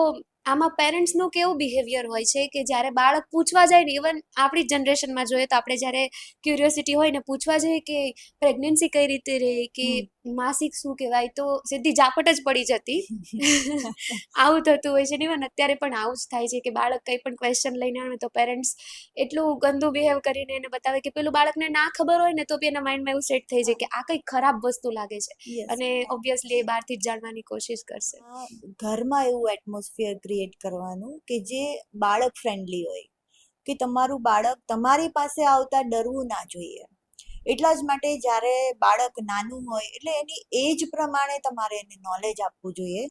આમાં પેરેન્ટ્સનું કેવું બિહેવિયર હોય છે કે જ્યારે બાળક પૂછવા જાય ને, ઇવન આપણી જનરેશનમાં જોઈએ તો આપણે જ્યારે ક્યુરિયોસિટી હોય ને પૂછવા જઈએ કે પ્રેગ્નન્સી કઈ રીતે રહે, કે માસિક શું કહેવાય, તો સીધી ઝાપટ જ પડી જતી. આવું થતું હોય છે ને. ઇવન અત્યારે પણ આવું જ થાય છે કે બાળક કંઈ પણ ક્વેશ્ચન લઈને આવે તો પેરેન્ટ્સ એટલું ગંદુ બિહેવ કરીને એને બતાવે કે પેલું બાળકને ના ખબર હોય ને તો બી એના માઇન્ડમાં એવું સેટ થઈ જાય કે આ કંઈક ખરાબ વસ્તુ લાગે છે, યસ. અને ઓબ્વિયસલી એ બહારથી જ જાણવાની કોશિશ કરશે. ઘરમાં એવું એટમોસ્ફિયર ક્રિએટ કરવાનું કે જે બાળક ફ્રેન્ડલી હોય, કે તમારું બાળક તમારી પાસે આવતા ડરવું ના જોઈએ. એટલા જ માટે જ્યારે બાળક નાનું હોય એટલે એની એજ પ્રમાણે તમારે એને નોલેજ આપવું જોઈએ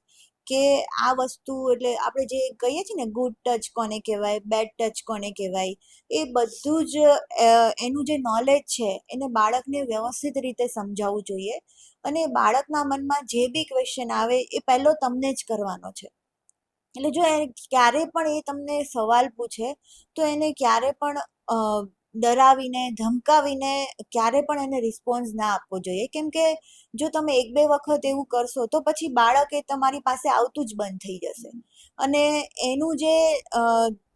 કે આ વસ્તુ, એટલે આપણે જે કહીએ છીએ ને ગુડ ટચ કોને કહેવાય, બેડ ટચ કોને કહેવાય, એ બધું જ એનું જે નોલેજ છે એને બાળકને વ્યવસ્થિત રીતે સમજાવવું જોઈએ. અને બાળકના મનમાં જે બી ક્વેશ્ચન આવે એ પહેલો તમને જ કરવાનો છે. એટલે જો ક્યારે પણ એ તમને સવાલ પૂછે તો એને ક્યારે પણ ડરાવીને ધમકાવીને ક્યારે પણ એને રિસ્પોન્સ ના આપવો જોઈએ. કેમ કે જો તમે 1-2 વખત એવું કરશો તો પછી બાળક એ તમારી પાસે આવતું જ બંધ થઈ જશે, અને એનું જે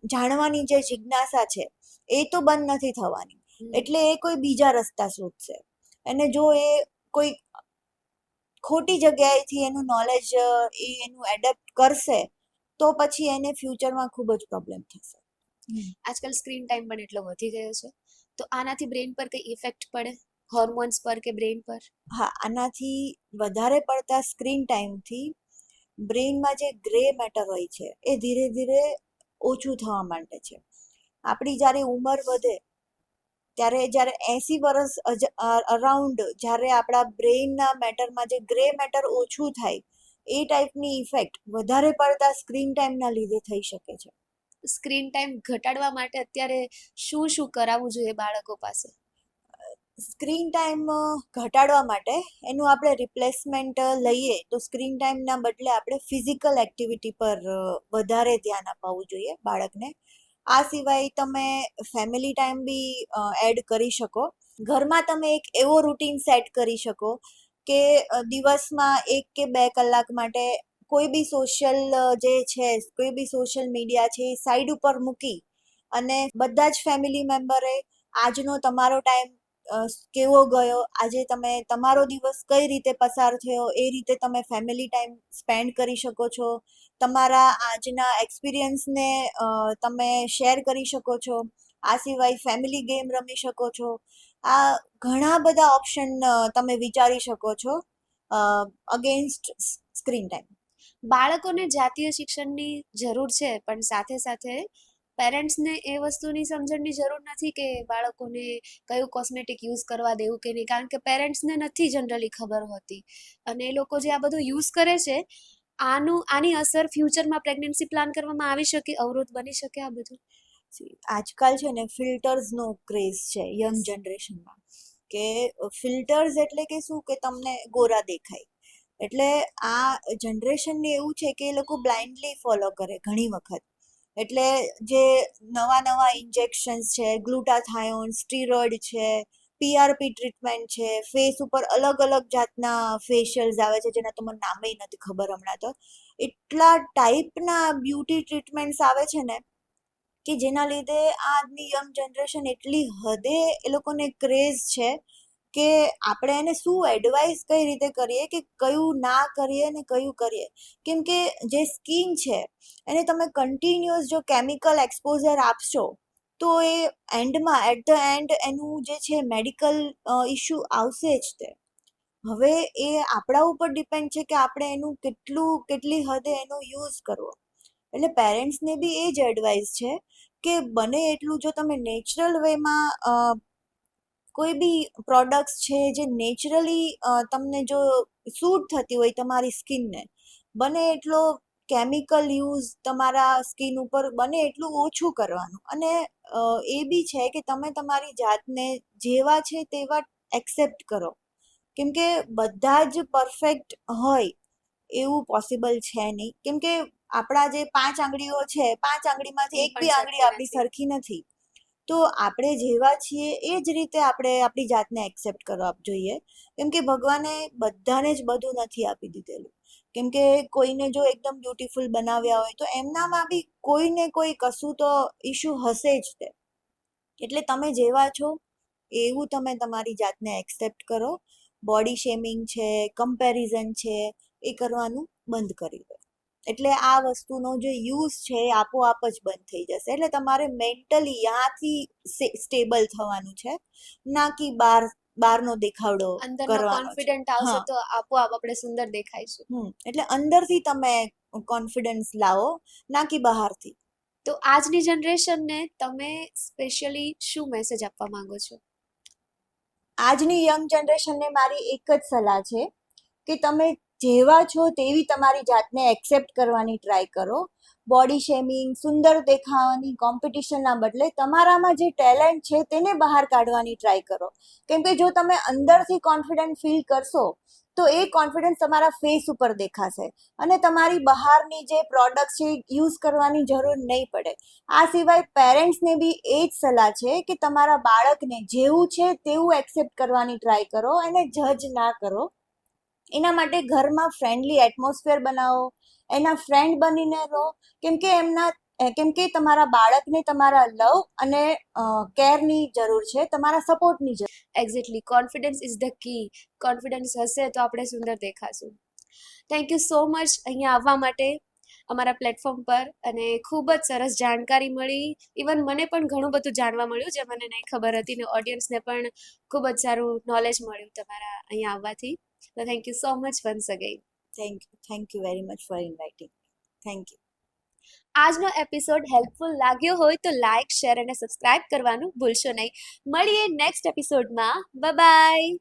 જાણવાની જે જિજ્ઞાસા છે એ તો બંધ નથી થવાની. એટલે એ કોઈ બીજા રસ્તા શોધશે, અને જો એ કોઈ ખોટી જગ્યાએથી એનું નોલેજ એનું એડપ્ટ કરશે તો પછી એને ફ્યુચરમાં ખૂબ જ પ્રોબ્લેમ થશે. આજકાલ સ્ક્રીન ટાઈમ પણ એટલો વધી ગયો છે, તો આનાથી બ્રેન પર કઈ ઇફેક્ટ પડે, હોર્મોન્સ પર કે બ્રેન પર? હા, આનાથી વધારે પડતા સ્ક્રીન ટાઈમથી બ્રેઇનમાં જે ગ્રે મેટર હોય છે એ ધીરે ધીરે ઓછું થવા માંડે છે. આપણી જ્યારે ઉંમર વધે ત્યારે જ્યારે 80 વર્ષ અરાઉન્ડ જ્યારે આપણા બ્રેઇનના મેટરમાં જે ગ્રે મેટર ઓછું થાય એ ટાઈપની ઇફેક્ટ વધારે પડતા સ્ક્રીન ટાઈમના લીધે થઈ શકે છે. સ્ક્રીન ટાઈમ ઘટાડવા માટે અત્યારે શું કરાવવું જોઈએ બાળકો પાસે? સ્ક્રીન ટાઈમ ઘટાડવા માટે એનું આપણે રિપ્લેસમેન્ટ લઈએ તો સ્ક્રીન ટાઈમના બદલે આપણે ફિઝિકલ એક્ટિવિટી પર વધારે ધ્યાન અપાવવું જોઈએ બાળકને. આ સિવાય તમે ફેમિલી ટાઈમ બી એડ કરી શકો. ઘરમાં તમે એક એવો રૂટીન સેટ કરી શકો કે દિવસમાં 1 કે 2 કલાક માટે કોઈ બી સોશિયલ જે છે, કોઈ બી સોશિયલ મીડિયા છે એ સાઈડ ઉપર મૂકી અને બધા જ ફેમિલી મેમ્બરે આજનો તમારો ટાઈમ કેવો ગયો, આજે તમે તમારો દિવસ કઈ રીતે પસાર થયો, એ રીતે તમે ફેમિલી ટાઈમ સ્પેન્ડ કરી શકો છો. તમારા આજના એક્સપિરિયન્સને તમે શેર કરી શકો છો. આ સિવાય ફેમિલી ગેમ રમી શકો છો. આ ઘણા બધા ઓપ્શન તમે વિચારી શકો છો અગેન્સ્ટ સ્ક્રીન ટાઈમ. બાળકોને જાતીય શિક્ષણની જરૂર છે, પણ સાથે સાથે પેરેન્ટ્સને એ વસ્તુની સમજણની જરૂર નથી કે બાળકોને કયું કોસ્મેટિક યુઝ કરવા દેવું કે નહીં, કારણ કે પેરેન્ટ્સને નથી જનરલી ખબર હોતી, અને એ લોકો જે આ બધું યુઝ કરે છે આની અસર ફ્યુચરમાં પ્રેગ્નન્સી પ્લાન કરવામાં આવી શકે, અવરોધ બની શકે આ બધું. આજકાલ છે ને ફિલ્ટર્સનો ક્રેઝ છે યંગ જનરેશનમાં, કે ફિલ્ટર્સ એટલે કે શું, કે તમને ગોરા દેખાય. એટલે આ જનરેશનને એવું છે કે એ લોકો બ્લાઇન્ડલી ફોલો કરે ઘણી વખત. એટલે જે નવા ઇન્જેક્શન્સ છે, ગ્લુટાથાયોન, સ્ટીરોઇડ છે, પીઆરપી ટ્રીટમેન્ટ છે, ફેસ ઉપર અલગ અલગ જાતના ફેશિયલ્સ આવે છે જેના તો મને નામે નથી ખબર હમણાં. તો એટલા ટાઈપના બ્યુટી ટ્રીટમેન્ટ્સ આવે છે ને કે જેના લીધે આજની યંગ જનરેશન એટલી હદે એ લોકોને ક્રેઝ છે કે આપણે એને શું એડવાઇસ કઈ રીતે કરીએ કે કયું ના કરીએ ને કયું કરીએ. કેમ કે જે સ્કિન છે એને તમે કન્ટિન્યુઅસ જો કેમિકલ એક્સપોઝર આપશો તો એ એન્ડમાં એટ ધ એન્ડ એનું જે છે મેડિકલ ઇશ્યુ આવશે જ તે. હવે એ આપણા ઉપર ડિપેન્ડ છે કે આપણે એનું કેટલી હદે એનો યુઝ કરવો. એટલે પેરેન્ટ્સને બી એ જ એડવાઇસ છે કે બને એટલું જો તમે નેચરલ વેમાં કોઈ બી પ્રોડક્ટ્સ છે જે નેચરલી તમને જો સૂટ થતી હોય તમારી સ્કિનને, બને એટલો કેમિકલ યુઝ તમારા સ્કિન ઉપર બને એટલું ઓછું કરવાનું. અને એ બી છે કે તમે તમારી જાતને જેવા છે તેવા એક્સેપ્ટ કરો. કેમ કે બધા જ પરફેક્ટ હોય એવું પોસિબલ છે નહીં. કેમ કે આપણા જે 5 આંગળીઓ છે, 5 આંગળીમાંથી ઈ એક પણ બી આંગળી સરખી આપણી નથી. સરખી નથી. તો આપણે જેવા છીએ એ જ રીતે આપણે આપણી જાતને એક્સેપ્ટ કરવા જોઈએ. કેમ કે ભગવાને બધાને જ બધું નથી આપી દીધેલું. કેમ કે કોઈને જો એકદમ બ્યુટીફુલ બનાવ્યા હોય તો એમનામાં બી કોઈને કોઈ કશું તો ઇશ્યુ હશે જ તે. એટલે તમે જેવા છો એવું તમે તમારી જાતને એક્સેપ્ટ કરો. બોડી શેમિંગ છે, કમ્પેરિઝન છે, એ કરવાનું બંધ કરી દો. એટલે આ વસ્તુનો જે યુઝ છે એ આપોઆપ જ બંધ થઈ જશે. એટલે તમારે મેન્ટલી યાથી સ્ટેબલ થવાનું છે, ના કે બહારનો દેખાવડો અંદરનો કરવાનો છે. કોન્ફિડન્ટ આવશે હા. તો આપોઆપ આપણે સુંદર દેખાઈશું. એટલે અંદરથી તમે કોન્ફિડન્સ લાવો, ના કે બહારથી. તો આજની જનરેશનને તમે સ્પેશિયલી શું મેસેજ આપવા માંગો છો? આજની યંગ જનરેશનને મારી એક જ સલાહ છે કે તમે જેવા છો તેવી તમારી જાતને એક્સેપ્ટ કરવાની ટ્રાય કરો. બોડી શેમિંગ, સુંદર દેખાવાની કોમ્પિટિશનના બદલે તમારામાં જે ટેલેન્ટ છે તેને બહાર કાઢવાની ટ્રાય કરો. કેમ કે જો તમે અંદરથી કોન્ફિડન્ટ ફીલ કરશો તો એ કોન્ફિડન્સ તમારા ફેસ ઉપર દેખાશે અને તમારી બહારની જે પ્રોડક્ટ છે યુઝ કરવાની જરૂર નહીં પડે. આ સિવાય પેરેન્ટ્સને બી એ જ સલાહ છે કે તમારા બાળકને જેવું છે તેવું એક્સેપ્ટ કરવાની ટ્રાય કરો, એને જજ ના કરો. એના માટે ઘરમાં ફ્રેન્ડલી એટમોસ્ફિયર બનાવો, એના ફ્રેન્ડ બનીને રહો. કેમ કે તમારા બાળકને તમારા લવ અને કેરની જરૂર છે, તમારા સપોર્ટની જરૂર. Exactly, confidence is the key. Confidence હશે તો આપણે સુંદર દેખાશું. થેન્ક યુ સો મચ અહીંયા આવવા માટે અમારા પ્લેટફોર્મ પર, અને ખૂબ જ સરસ જાણકારી મળી. ઇવન મને પણ ઘણું બધું જાણવા મળ્યું જે મને નહીં ખબર હતી, ને ઓડિયન્સને પણ ખૂબ જ સારું નોલેજ મળ્યું તમારા અહીંયા આવવાથી. તો thank you so much once again. Thank you very much for inviting. Thank you. આજનો એપિસોડ હેલ્પફુલ લાગ્યો હોય તો લાઇક, શેર અને સબસ્ક્રાઇબ કરવાનું ભૂલશો નહીં. મળીએ નેક્સ્ટ એપિસોડમાં. Bye bye.